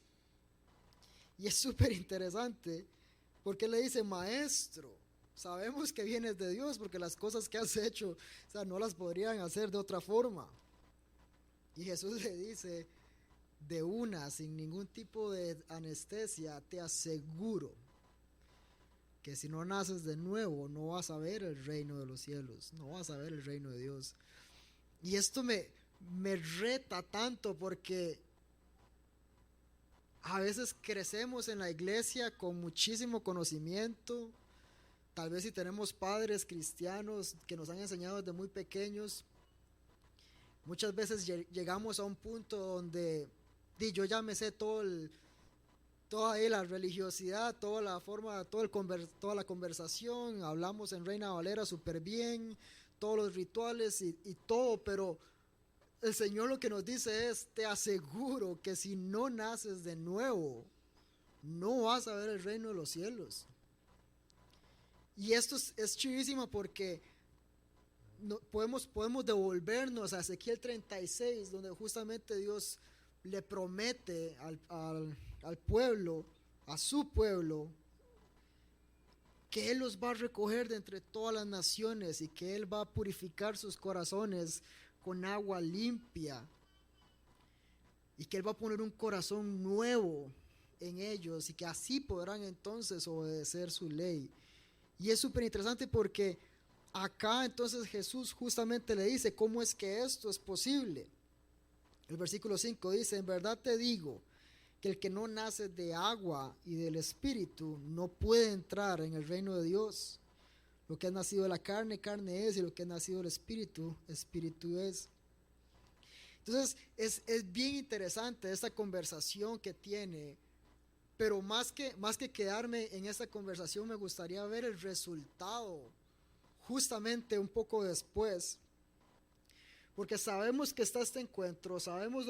Y es súper interesante porque él le dice, maestro, sabemos que vienes de Dios porque las cosas que has hecho, o sea, no las podrían hacer de otra forma. Y Jesús le dice, de una, sin ningún tipo de anestesia, te aseguro que si no naces de nuevo, no vas a ver el reino de los cielos, no vas a ver el reino de Dios. Y esto me reta tanto porque a veces crecemos en la iglesia con muchísimo conocimiento. Tal vez si tenemos padres cristianos que nos han enseñado desde muy pequeños, muchas veces llegamos a un punto donde yo ya me sé toda la religiosidad, toda la forma, toda la conversación, hablamos en Reina Valera súper bien, todos los rituales y todo, pero el Señor lo que nos dice es, te aseguro que si no naces de nuevo, no vas a ver el reino de los cielos. Y esto es chivísimo porque podemos devolvernos a Ezequiel 36, donde justamente Dios le promete al pueblo, a su pueblo, que Él los va a recoger de entre todas las naciones y que Él va a purificar sus corazones con agua limpia y que Él va a poner un corazón nuevo en ellos y que así podrán entonces obedecer su ley. Y es súper interesante porque acá entonces Jesús justamente le dice cómo es que esto es posible. El versículo 5 dice, en verdad te digo que el que no nace de agua y del Espíritu no puede entrar en el reino de Dios. Lo que es nacido de la carne, carne es, y lo que es nacido del Espíritu, Espíritu es. Entonces es bien interesante esta conversación que tiene, pero más que quedarme en esta conversación me gustaría ver el resultado justamente un poco después. Porque sabemos que está este encuentro, sabemos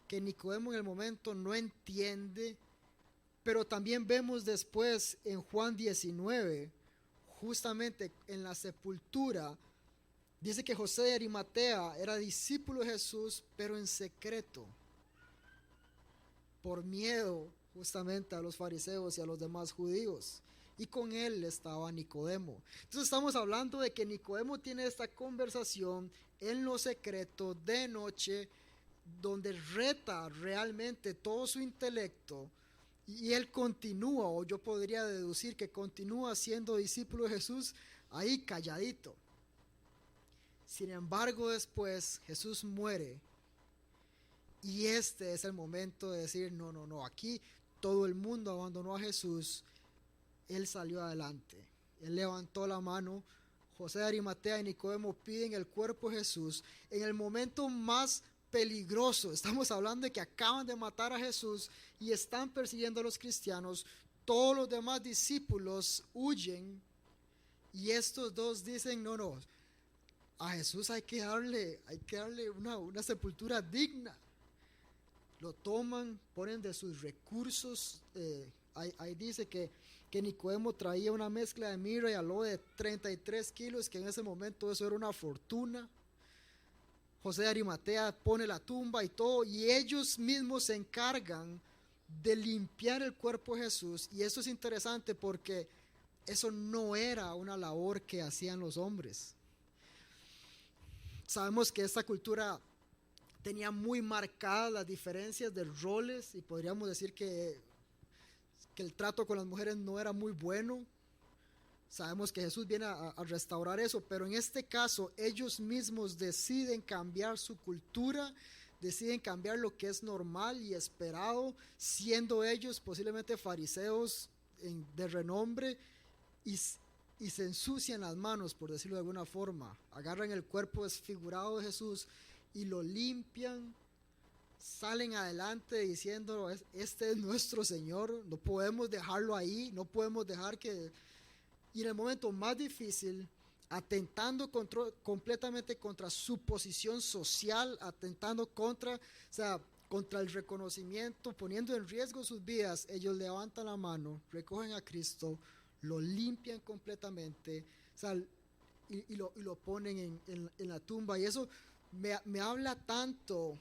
que Nicodemo en el momento no entiende, pero también vemos después en Juan 19, justamente en la sepultura, dice que José de Arimatea era discípulo de Jesús, pero en secreto, por miedo justamente a los fariseos y a los demás judíos. Y con él estaba Nicodemo. Entonces estamos hablando de que Nicodemo tiene esta conversación en lo secreto, de noche, donde reta realmente todo su intelecto. Y él continúa, o yo podría deducir que continúa siendo discípulo de Jesús ahí calladito. Sin embargo, después Jesús muere. Y este es el momento de decir, no, aquí todo el mundo abandonó a Jesús. Él salió adelante. Él levantó la mano. José de Arimatea y Nicodemo piden el cuerpo de Jesús en el momento más peligroso. Estamos hablando de que acaban de matar a Jesús y están persiguiendo a los cristianos. Todos los demás discípulos huyen y estos dos dicen, no, a Jesús hay que darle una sepultura digna. Lo toman, ponen de sus recursos. Ahí dice que Nicodemo traía una mezcla de mirra y aloe de 33 kilos, que en ese momento eso era una fortuna. José de Arimatea pone la tumba y todo, y ellos mismos se encargan de limpiar el cuerpo de Jesús. Y eso es interesante porque eso no era una labor que hacían los hombres. Sabemos que esta cultura tenía muy marcadas las diferencias de roles, y podríamos decir que el trato con las mujeres no era muy bueno. Sabemos que Jesús viene a restaurar eso, pero en este caso ellos mismos deciden cambiar su cultura, deciden cambiar lo que es normal y esperado, siendo ellos posiblemente fariseos de renombre, y se ensucian las manos, por decirlo de alguna forma. Agarran el cuerpo desfigurado de Jesús y lo limpian, salen adelante diciendo: este es nuestro Señor, no podemos dejarlo ahí, no podemos dejar que... Y en el momento más difícil, atentando completamente contra su posición social, atentando contra el reconocimiento, poniendo en riesgo sus vidas, ellos levantan la mano, recogen a Cristo, lo limpian completamente, y lo ponen en la tumba. Y eso me habla tanto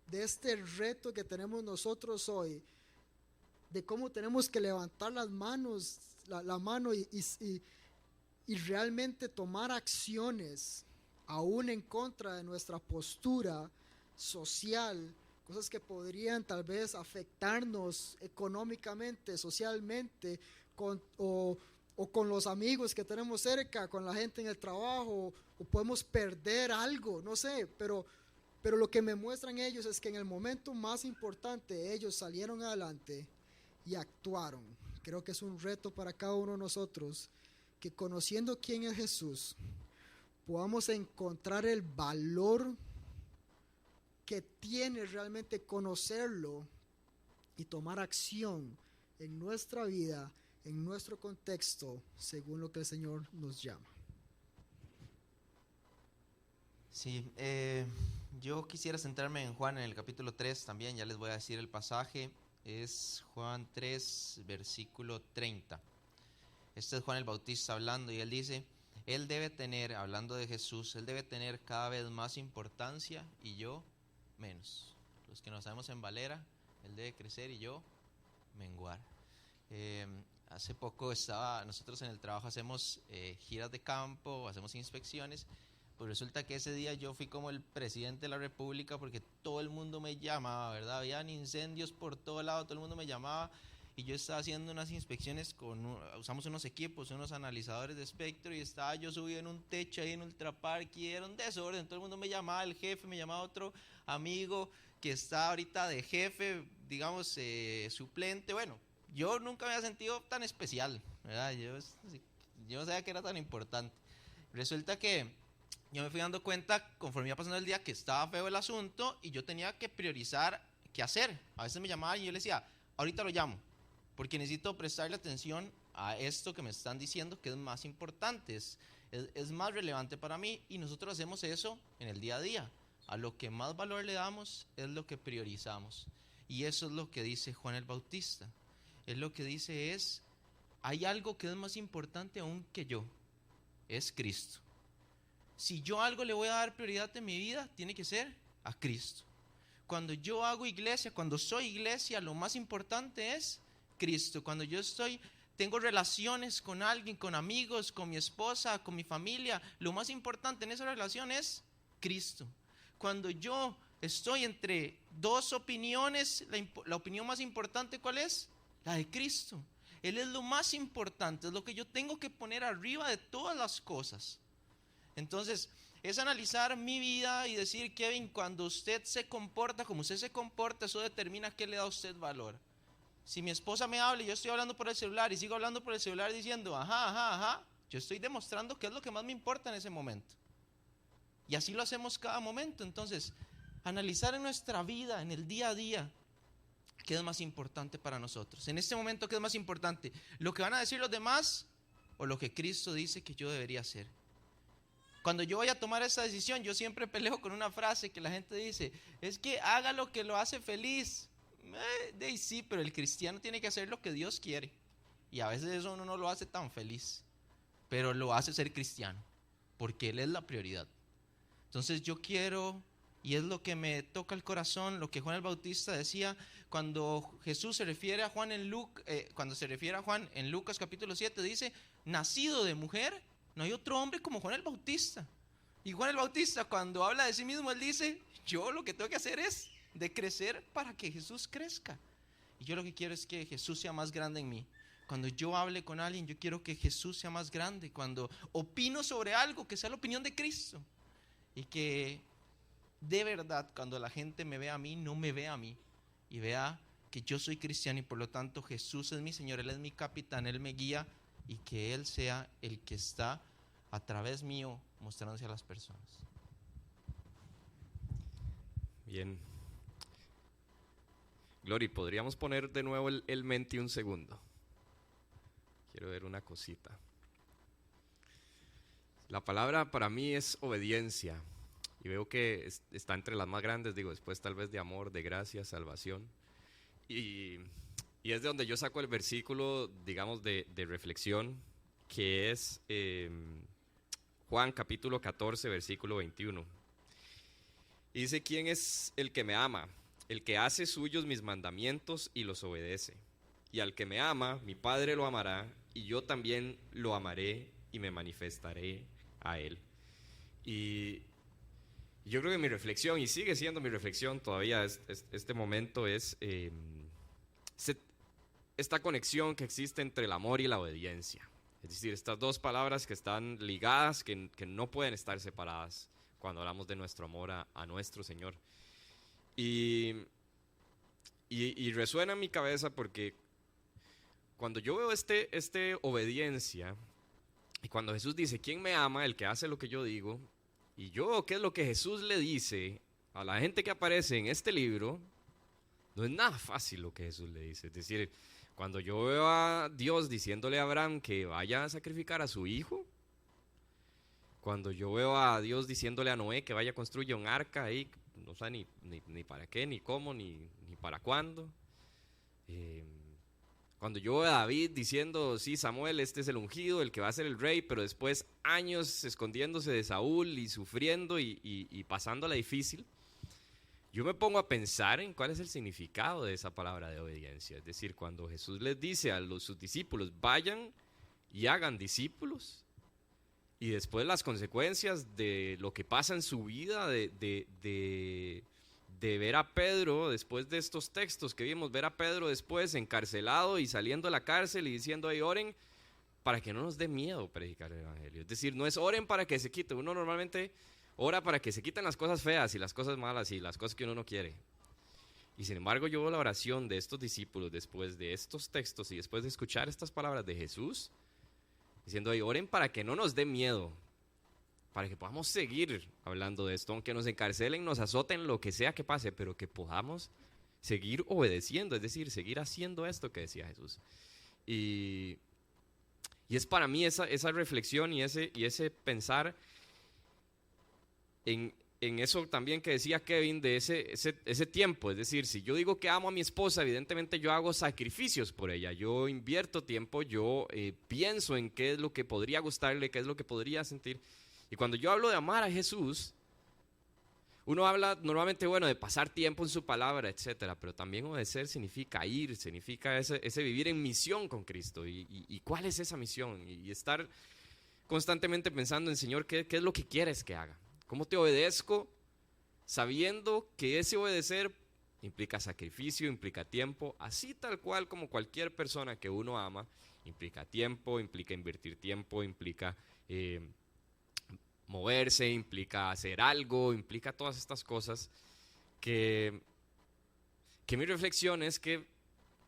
de este reto que tenemos nosotros hoy, de cómo tenemos que levantar las manos, la mano y realmente tomar acciones aún en contra de nuestra postura social, cosas que podrían tal vez afectarnos económicamente, socialmente, o con los amigos que tenemos cerca, con la gente en el trabajo, o podemos perder algo, no sé, pero lo que me muestran ellos es que en el momento más importante ellos salieron adelante y actuaron. Creo que es un reto para cada uno de nosotros, que conociendo quién es Jesús, podamos encontrar el valor que tiene realmente conocerlo y tomar acción en nuestra vida, en nuestro contexto, según lo que el Señor nos llama. Sí, yo quisiera centrarme en Juan, en el capítulo 3 también. Ya les voy a decir el pasaje. Es Juan 3, versículo 30. Este es Juan el Bautista hablando, y él dice: él debe tener, hablando de Jesús, él debe tener cada vez más importancia y yo menos. Los que nos sabemos en Valera, él debe crecer y yo menguar. Hace poco nosotros en el trabajo hacemos giras de campo, hacemos inspecciones. Pues resulta que ese día yo fui como el presidente de la República, porque todo el mundo me llamaba, ¿verdad? Habían incendios por todo lado, todo el mundo me llamaba, y yo estaba haciendo unas inspecciones usamos unos equipos, unos analizadores de espectro, y estaba yo subido en un techo ahí en Ultrapark, y era un desorden. Todo el mundo me llamaba, el jefe, me llamaba otro amigo que está ahorita de jefe, digamos, suplente. Bueno, yo nunca me había sentido tan especial, ¿verdad? Yo no sabía que era tan importante. Resulta que yo me fui dando cuenta, conforme iba pasando el día, que estaba feo el asunto y yo tenía que priorizar qué hacer. A veces me llamaban y yo le decía: ahorita lo llamo, porque necesito prestarle atención a esto que me están diciendo, que es más importante, es más relevante para mí. Y nosotros hacemos eso en el día a día. A lo que más valor le damos es lo que priorizamos. Y eso es lo que dice Juan el Bautista. Él lo que dice es: hay algo que es más importante aún que yo, es Cristo. Si yo a algo le voy a dar prioridad en mi vida, tiene que ser a Cristo. Cuando yo hago iglesia, cuando soy iglesia, lo más importante es Cristo. Cuando yo tengo relaciones con alguien, con amigos, con mi esposa, con mi familia, lo más importante en esa relación es Cristo. Cuando yo estoy entre dos opiniones, la opinión más importante, ¿cuál es? La de Cristo. Él es lo más importante, es lo que yo tengo que poner arriba de todas las cosas. Entonces, es analizar mi vida y decir: Kevin, cuando usted se comporta como usted se comporta, eso determina qué le da a usted valor. Si mi esposa me habla y yo estoy hablando por el celular y sigo hablando por el celular diciendo ajá, yo estoy demostrando qué es lo que más me importa en ese momento. Y así lo hacemos cada momento. Entonces, analizar en nuestra vida, en el día a día, qué es más importante para nosotros. En este momento, ¿qué es más importante? ¿Lo que van a decir los demás o lo que Cristo dice que yo debería hacer? Cuando yo voy a tomar esa decisión, yo siempre peleo con una frase que la gente dice, es que haga lo que lo hace feliz. Sí, pero el cristiano tiene que hacer lo que Dios quiere. Y a veces eso uno no lo hace tan feliz, pero lo hace ser cristiano, porque Él es la prioridad. Entonces yo quiero, y es lo que me toca el corazón, lo que Juan el Bautista decía, cuando Jesús se refiere a Juan cuando se refiere a Juan en Lucas capítulo 7, dice, nacido de mujer, no hay otro hombre como Juan el Bautista. Y Juan el Bautista, cuando habla de sí mismo, él dice, yo lo que tengo que hacer es de crecer para que Jesús crezca. Y yo lo que quiero es que Jesús sea más grande en mí. Cuando yo hable con alguien, yo quiero que Jesús sea más grande. Cuando opino sobre algo, que sea la opinión de Cristo. Y que de verdad, cuando la gente me vea a mí, no me vea a mí. Y vea que yo soy cristiano y por lo tanto Jesús es mi Señor, Él es mi capitán, Él me guía. Y que Él sea el que está a través mío mostrándose a las personas. Bien. Glory, ¿podríamos poner de nuevo el mente un segundo? Quiero ver una cosita. La palabra para mí es obediencia. Y veo que está entre las más grandes, digo, después tal vez de amor, de gracia, salvación. Y es de donde yo saco el versículo, digamos, de reflexión, que es Juan capítulo 14, versículo 21. Y dice, ¿quién es el que me ama? El que hace suyos mis mandamientos y los obedece. Y al que me ama, mi Padre lo amará, y yo también lo amaré y me manifestaré a él. Y yo creo que mi reflexión, y sigue siendo mi reflexión todavía, este momento es esta conexión que existe entre el amor y la obediencia. Es decir, estas dos palabras que están ligadas, que no pueden estar separadas cuando hablamos de nuestro amor a nuestro Señor. Y resuena en mi cabeza porque cuando yo veo este obediencia, y cuando Jesús dice, ¿quién me ama? El que hace lo que yo digo. Y yo veo qué es lo que Jesús le dice a la gente que aparece en este libro. No es nada fácil lo que Jesús le dice. Es decir, cuando yo veo a Dios diciéndole a Abraham que vaya a sacrificar a su hijo, cuando yo veo a Dios diciéndole a Noé que vaya a construir un arca ahí, no sé ni para qué, ni cómo, ni para cuándo. Cuando yo veo a David diciendo, sí, Samuel, este es el ungido, el que va a ser el rey, pero después años escondiéndose de Saúl y sufriendo y pasándola difícil, yo me pongo a pensar en cuál es el significado de esa palabra de obediencia. Es decir, cuando Jesús les dice a sus discípulos, vayan y hagan discípulos, y después las consecuencias de lo que pasa en su vida, de ver a Pedro, después de estos textos que vimos, ver a Pedro después encarcelado y saliendo de la cárcel y diciendo, ahí oren para que no nos dé miedo predicar el evangelio. Es decir, no es oren para que se quite, uno normalmente ora para que se quiten las cosas feas y las cosas malas y las cosas que uno no quiere. Y sin embargo yo veo la oración de estos discípulos después de estos textos y después de escuchar estas palabras de Jesús, diciendo, ahí oren para que no nos dé miedo, para que podamos seguir hablando de esto, aunque nos encarcelen, nos azoten, lo que sea que pase, pero que podamos seguir obedeciendo, es decir, seguir haciendo esto que decía Jesús. Y es para mí esa reflexión y ese pensar en eso también que decía Kevin de ese tiempo. Es decir, si yo digo que amo a mi esposa, evidentemente yo hago sacrificios por ella, yo invierto tiempo, yo pienso en qué es lo que podría gustarle, qué es lo que podría sentir. Y cuando yo hablo de amar a Jesús, uno habla normalmente, bueno, de pasar tiempo en su palabra, etcétera, pero también obedecer significa ir, significa ese vivir en misión con Cristo. ¿Y cuál es esa misión? Y estar constantemente pensando en, Señor, ¿qué es lo que quieres que haga? ¿Cómo te obedezco? Sabiendo que ese obedecer implica sacrificio, implica tiempo, así tal cual como cualquier persona que uno ama, implica tiempo, implica invertir tiempo, implica moverse, implica hacer algo, implica todas estas cosas que mi reflexión es que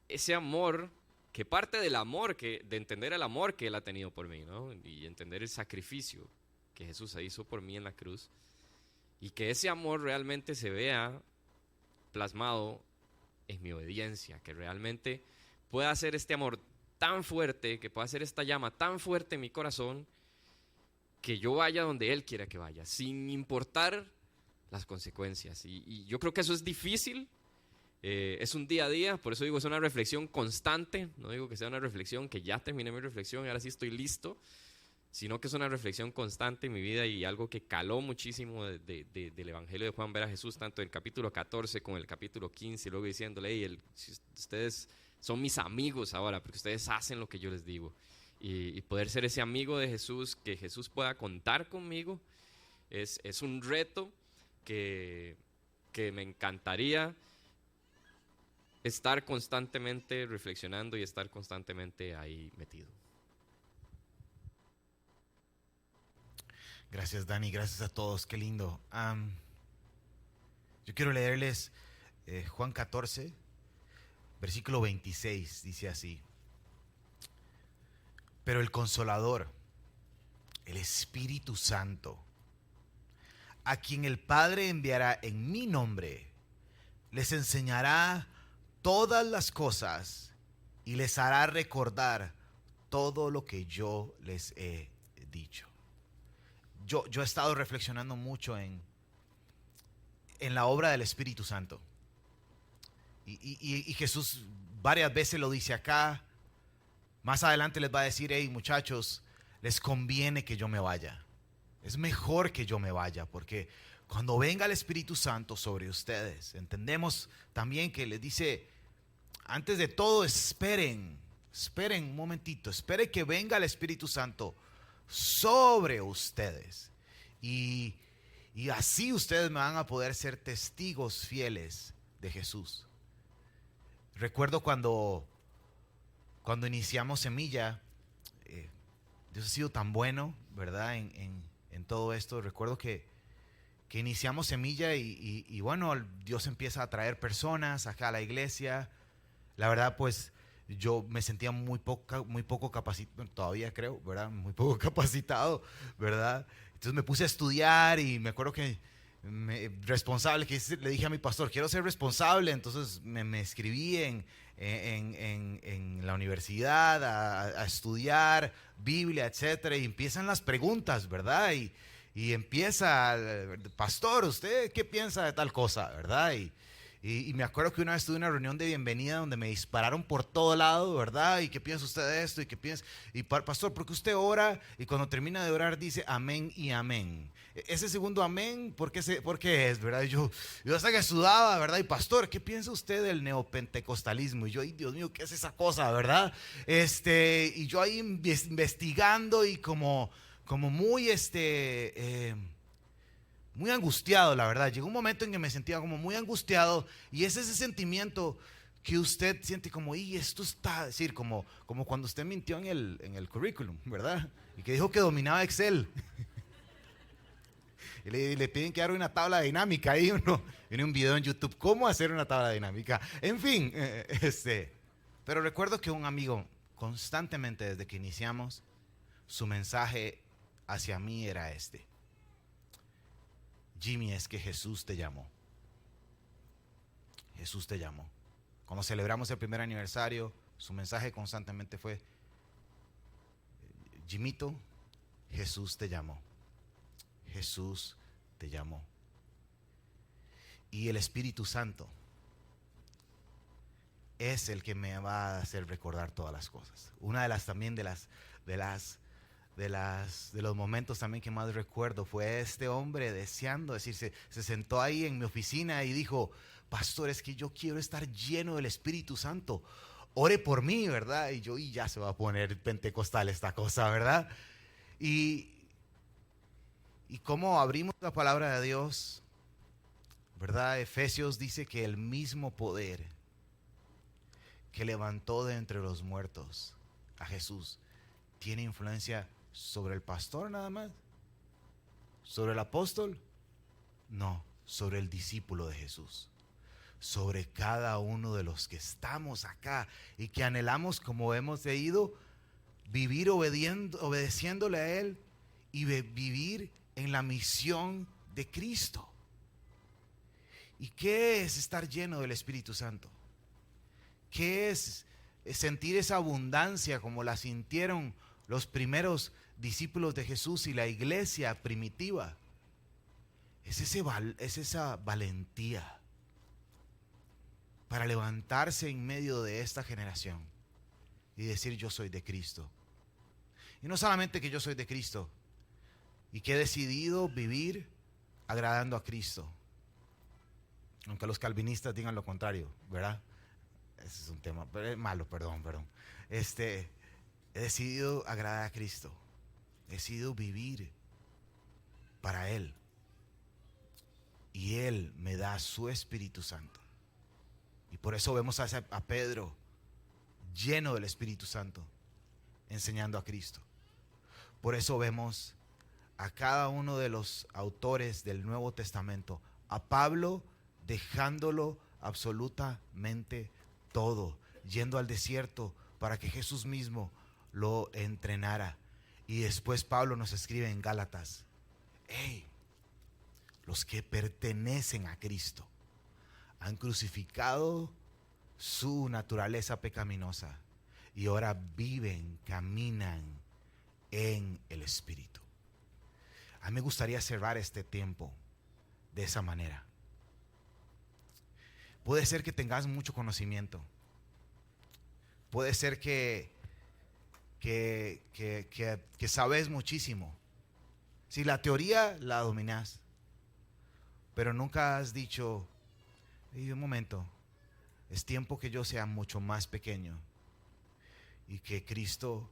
ese amor, que parte del amor, de entender el amor que Él ha tenido por mí, ¿no? Y entender el sacrificio que Jesús hizo por mí en la cruz, y que ese amor realmente se vea plasmado en mi obediencia, que realmente pueda hacer este amor tan fuerte, que pueda hacer esta llama tan fuerte en mi corazón, que yo vaya donde Él quiera que vaya, sin importar las consecuencias. Y yo creo que eso es difícil, es un día a día, por eso digo, es una reflexión constante. No digo que sea una reflexión que ya terminé mi reflexión y ahora sí estoy listo, sino que es una reflexión constante en mi vida y algo que caló muchísimo del Evangelio de Juan, ver a Jesús tanto en el capítulo 14 como en el capítulo 15, y luego diciéndole: hey, si ustedes son mis amigos ahora, porque ustedes hacen lo que yo les digo. Y poder ser ese amigo de Jesús, que Jesús pueda contar conmigo, es un reto que me encantaría estar constantemente reflexionando y estar constantemente ahí metido. Gracias, Dani, gracias a todos, qué lindo. Yo quiero leerles Juan 14, versículo 26, dice así: pero el Consolador, el Espíritu Santo, a quien el Padre enviará en mi nombre, les enseñará todas las cosas y les hará recordar todo lo que yo les he dicho. Yo he estado reflexionando mucho en la obra del Espíritu Santo. Y Jesús varias veces lo dice acá. Más adelante les va a decir: hey, muchachos, les conviene que yo me vaya. Es mejor que yo me vaya, porque cuando venga el Espíritu Santo sobre ustedes, entendemos también que les dice, antes de todo, esperen un momentito, esperen que venga el Espíritu Santo sobre ustedes. Y así ustedes me van a poder ser testigos fieles de Jesús. Recuerdo cuando iniciamos Semilla, Dios ha sido tan bueno, ¿verdad? En todo esto. Recuerdo que iniciamos Semilla y bueno, Dios empieza a traer personas acá a la iglesia. La verdad, pues yo me sentía muy poco capacitado, todavía creo, ¿verdad? Muy poco capacitado, ¿verdad? Entonces me puse a estudiar y me acuerdo que responsable, que le dije a mi pastor: quiero ser responsable. Entonces me escribí en la universidad a estudiar Biblia, etcétera, y empiezan las preguntas, ¿verdad? Y empieza: pastor, ¿usted qué piensa de tal cosa, verdad? Y me acuerdo que una vez tuve una reunión de bienvenida donde me dispararon por todo lado, ¿verdad? ¿Y qué piensa usted de esto? ¿Y qué piensa? Y pastor, ¿por qué usted ora? Y cuando termina de orar dice amén y amén. Ese segundo amén, ¿por qué es, verdad? Y yo hasta que sudaba, ¿verdad? Y pastor, ¿qué piensa usted del neopentecostalismo? Y yo: ay, Dios mío, ¿qué es esa cosa, verdad? Y yo ahí investigando y como muy muy angustiado, la verdad. Llegó un momento en que me sentía como muy angustiado, y es ese sentimiento que usted siente como: y esto está, decir, como cuando usted mintió en el currículum, ¿verdad? Y que dijo que dominaba Excel. Y le piden que haga una tabla dinámica. Ahí viene un video en YouTube, cómo hacer una tabla dinámica. En fin, pero recuerdo que un amigo constantemente desde que iniciamos, su mensaje hacia mí era este: Jimmy, es que Jesús te llamó. Jesús te llamó. Cuando celebramos el primer aniversario, su mensaje constantemente fue: Jimito, Jesús te llamó. Jesús te llamó. Y el Espíritu Santo es el que me va a hacer recordar todas las cosas. Una de las también de los momentos también que más recuerdo fue este hombre deseando, decirse, se sentó ahí en mi oficina y dijo: pastor, es que yo quiero estar lleno del Espíritu Santo, ore por mí, ¿verdad? Y yo: y ya se va a poner pentecostal esta cosa, ¿verdad? Y cómo abrimos la palabra de Dios, ¿verdad? Efesios dice que el mismo poder que levantó de entre los muertos a Jesús tiene influencia sobre el pastor nada más, sobre el apóstol, no, sobre el discípulo de Jesús, sobre cada uno de los que estamos acá y que anhelamos, como hemos leído, vivir obedeciéndole a Él y vivir en la misión de Cristo. ¿Y qué es estar lleno del Espíritu Santo? ¿Qué es sentir esa abundancia como la sintieron los primeros discípulos de Jesús y la iglesia primitiva es esa valentía para levantarse en medio de esta generación y decir: yo soy de Cristo. Y no solamente que yo soy de Cristo y que he decidido vivir agradando a Cristo, aunque los calvinistas digan lo contrario, ¿verdad? Ese es un tema malo, perdón. He decidido agradar a Cristo. He decidido vivir para Él. Y Él me da su Espíritu Santo. Y por eso vemos a Pedro lleno del Espíritu Santo, enseñando a Cristo. Por eso vemos a cada uno de los autores del Nuevo Testamento, a Pablo dejándolo absolutamente todo, yendo al desierto para que Jesús mismo lo entrenara. Y después Pablo nos escribe en Gálatas: hey, los que pertenecen a Cristo han crucificado su naturaleza pecaminosa y ahora viven, caminan en el Espíritu. A mí me gustaría cerrar este tiempo de esa manera. Puede ser que tengas mucho conocimiento. Puede ser que sabes muchísimo. Si la teoría la dominas, pero nunca has dicho: hey, un momento, es tiempo que yo sea mucho más pequeño y que Cristo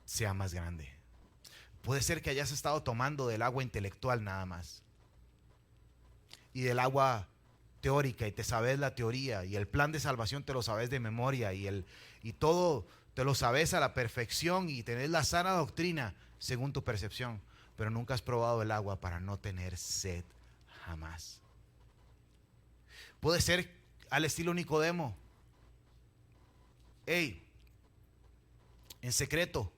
sea más grande. Puede ser que hayas estado tomando del agua intelectual nada más y del agua teórica, y te sabes la teoría y el plan de salvación te lo sabes de memoria y todo te lo sabes a la perfección y tenés la sana doctrina según tu percepción, pero nunca has probado el agua para no tener sed jamás. Puede ser al estilo Nicodemo: hey, en secreto,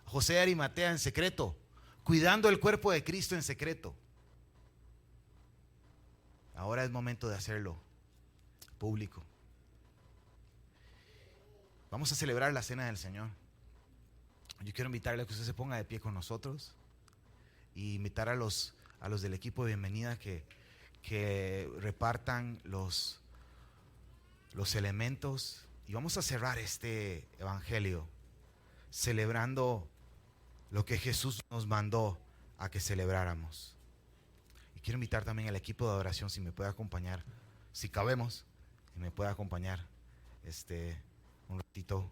José de Arimatea en secreto, cuidando el cuerpo de Cristo en secreto. Ahora es momento de hacerlo público. Vamos a celebrar la cena del Señor. Yo quiero invitarle a que usted se ponga de pie con nosotros y invitar a los del equipo de bienvenida que repartan los elementos, y vamos a cerrar este evangelio celebrando lo que Jesús nos mandó a que celebráramos. Y quiero invitar también al equipo de adoración, si me puede acompañar, si cabemos, si me puede acompañar un ratito.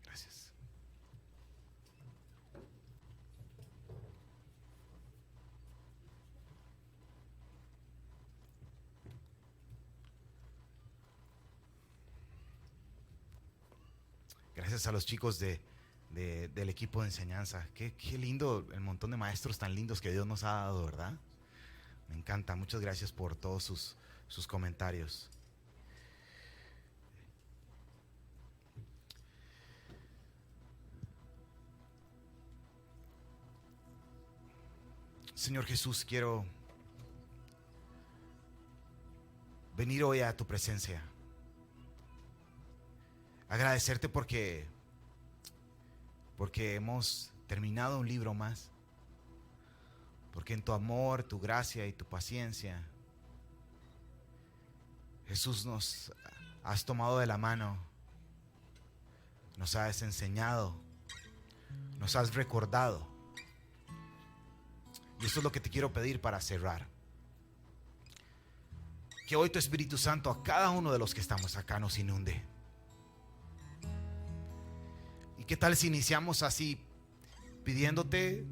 Gracias. Gracias a los chicos del equipo de enseñanza. Qué lindo el montón de maestros tan lindos que Dios nos ha dado, ¿verdad? Me encanta. Muchas gracias por todos sus comentarios. Señor Jesús, quiero venir hoy a tu presencia. Agradecerte porque hemos terminado un libro más. Porque en tu amor, tu gracia y tu paciencia, Jesús, nos has tomado de la mano, nos has enseñado, nos has recordado. Y esto es lo que te quiero pedir para cerrar. Que hoy tu Espíritu Santo a cada uno de los que estamos acá nos inunde. ¿Y qué tal si iniciamos así, pidiéndote,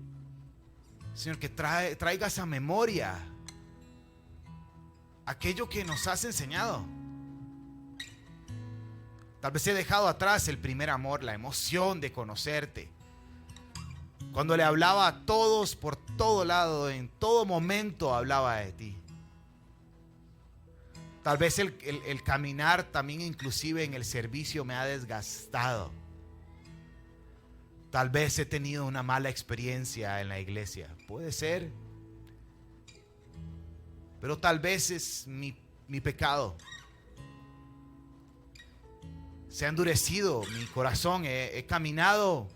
Señor, que traigas a memoria aquello que nos has enseñado? Tal vez he dejado atrás el primer amor, la emoción de conocerte. Cuando le hablaba a todos por todo lado, en todo momento hablaba de ti. Tal vez el caminar también inclusive en el servicio me ha desgastado. Tal vez he tenido una mala experiencia en la iglesia. Puede ser. Pero tal vez es mi pecado. Se ha endurecido mi corazón. He caminado.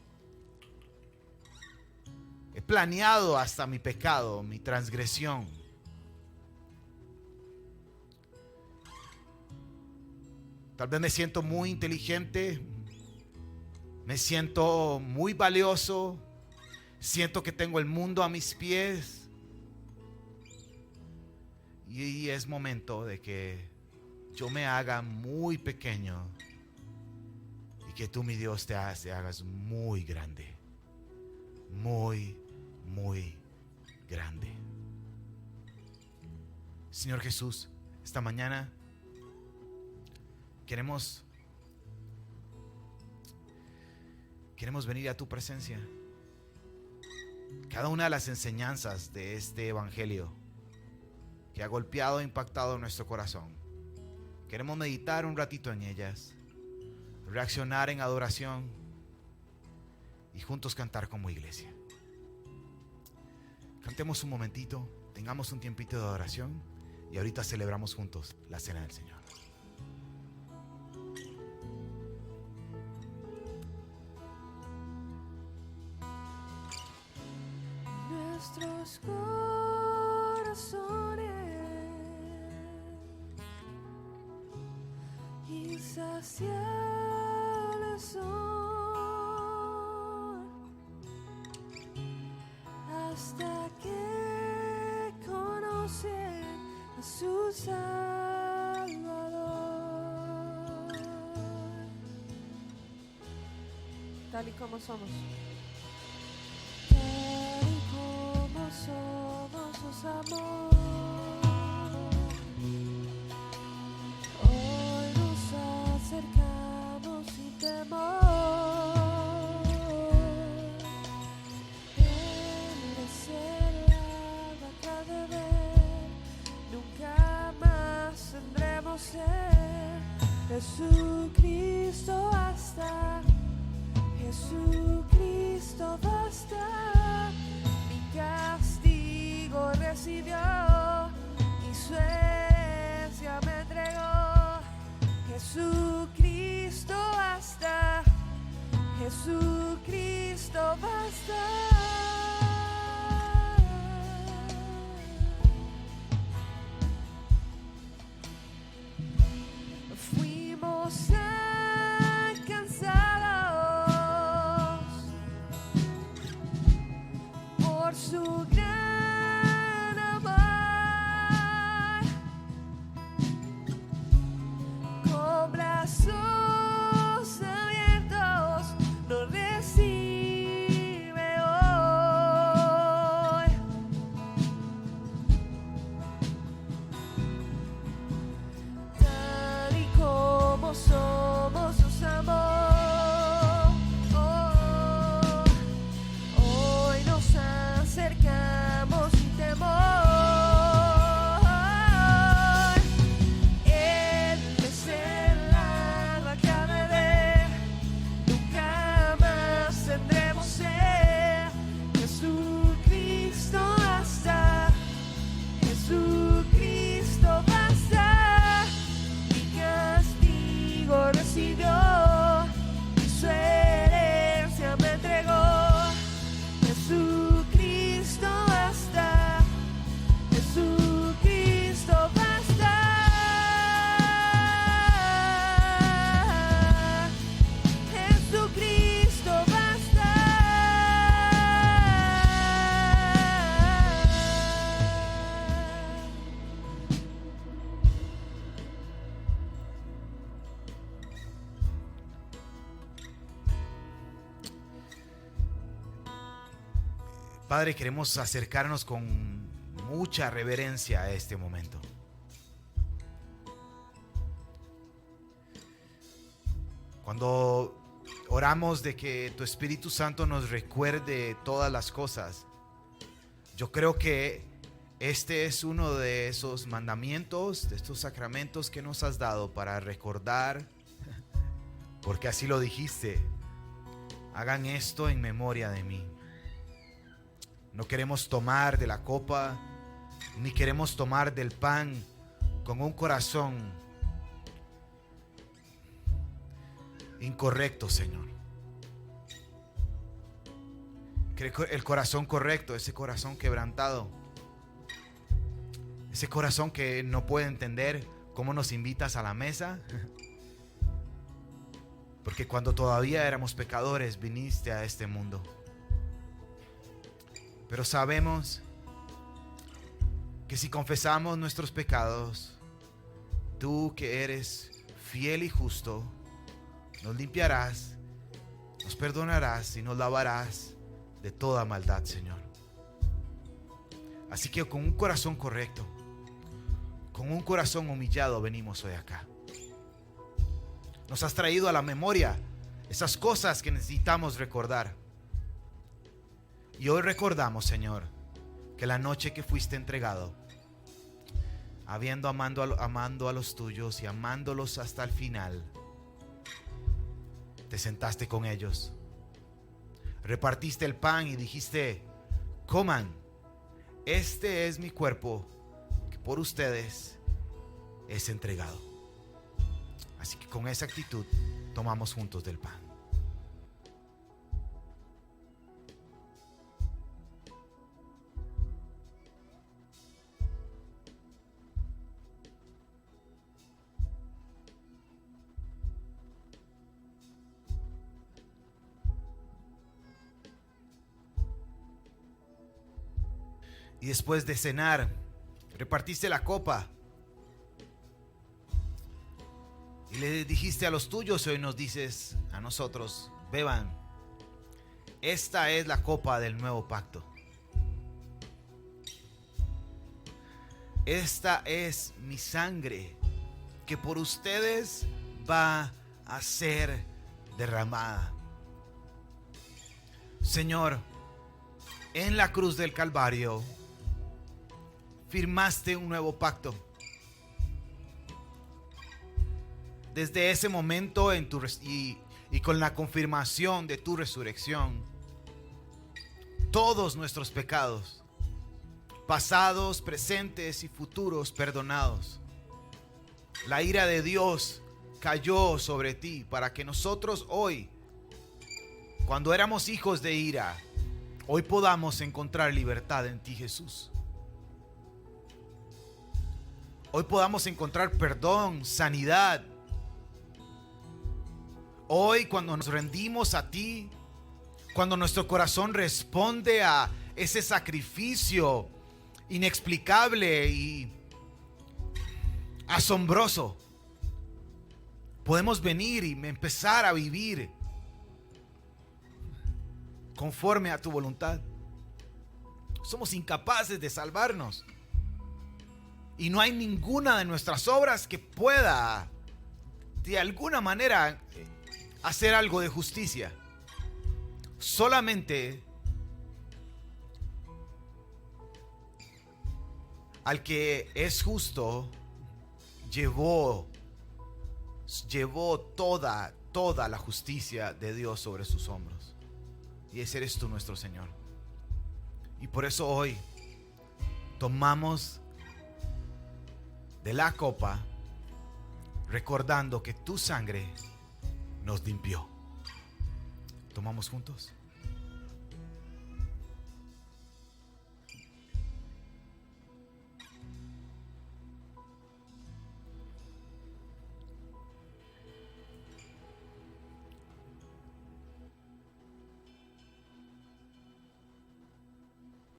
He planeado hasta mi pecado, mi transgresión. Tal vez me siento muy inteligente. Me siento muy valioso. Siento que tengo el mundo a mis pies. Y es momento de que yo me haga muy pequeño y que tú, mi Dios, te hagas muy grande. Muy, muy grande. Señor Jesús, esta mañana queremos venir a tu presencia. Cada una de las enseñanzas de este evangelio que ha golpeado e impactado nuestro corazón, queremos meditar un ratito en ellas, reaccionar en adoración y juntos cantar como iglesia. Cantemos un momentito, tengamos un tiempito de adoración y ahorita celebramos juntos la cena del Señor. Nuestros corazones insaciables son hasta que conocen a su Salvador. Tal y como somos. Somos sus amor. Hoy nos acercamos sin temor. Él es el agua que ha de beber. Nunca más tendremos sed. Jesucristo basta. Jesucristo basta. Castigo recibió y su herencia me entregó. Jesucristo basta, Jesucristo basta. Fuimos alcanzados por su gran amor, con brazos abiertos nos recibe hoy. Tal y como somos, nos amó. Acercamos sin temor. Él es el agua que ha de beber. Nunca más tendremos sed. Jesucristo basta. Jesucristo basta. Mi castigo recibió y su herencia me entregó. Jesucristo basta, Jesucristo basta, Jesucristo basta. Padre, queremos acercarnos con mucha reverencia a este momento. Cuando oramos de que tu Espíritu Santo nos recuerde todas las cosas, yo creo que este es uno de esos mandamientos, de estos sacramentos que nos has dado para recordar, porque así lo dijiste, hagan esto en memoria de mí. No queremos tomar de la copa, ni queremos tomar del pan con un corazón incorrecto, Señor. El corazón correcto, ese corazón quebrantado, ese corazón que no puede entender cómo nos invitas a la mesa. Porque cuando todavía éramos pecadores, viniste a este mundo. Pero sabemos que si confesamos nuestros pecados, tú que eres fiel y justo, nos limpiarás, nos perdonarás y nos lavarás de toda maldad, Señor. Así que con un corazón correcto, con un corazón humillado, venimos hoy acá. Nos has traído a la memoria esas cosas que necesitamos recordar. Y hoy recordamos, Señor, que la noche que fuiste entregado, amando a los tuyos y amándolos hasta el final, te sentaste con ellos, repartiste el pan y dijiste: coman, este es mi cuerpo que por ustedes es entregado. Así que con esa actitud tomamos juntos del pan. Y después de cenar, repartiste la copa y le dijiste a los tuyos, hoy nos dices a nosotros: beban, esta es la copa del nuevo pacto. Esta es mi sangre que por ustedes va a ser derramada. Señor, en la cruz del Calvario firmaste un nuevo pacto. Desde ese momento y con la confirmación de tu resurrección, todos nuestros pecados, pasados, presentes y futuros, perdonados. La ira de Dios cayó sobre ti para que nosotros hoy, cuando éramos hijos de ira, hoy podamos encontrar libertad en ti, Jesús. Hoy podamos encontrar perdón, sanidad. Hoy, cuando nos rendimos a ti, cuando nuestro corazón responde a ese sacrificio inexplicable y asombroso, podemos venir y empezar a vivir conforme a tu voluntad. Somos incapaces de salvarnos. Y no hay ninguna de nuestras obras que pueda, de alguna manera, hacer algo de justicia. Solamente al que es justo llevó toda la justicia de Dios sobre sus hombros. Y ese eres tú, nuestro Señor. Y por eso hoy tomamos de la copa, recordando que tu sangre nos limpió. Tomamos juntos.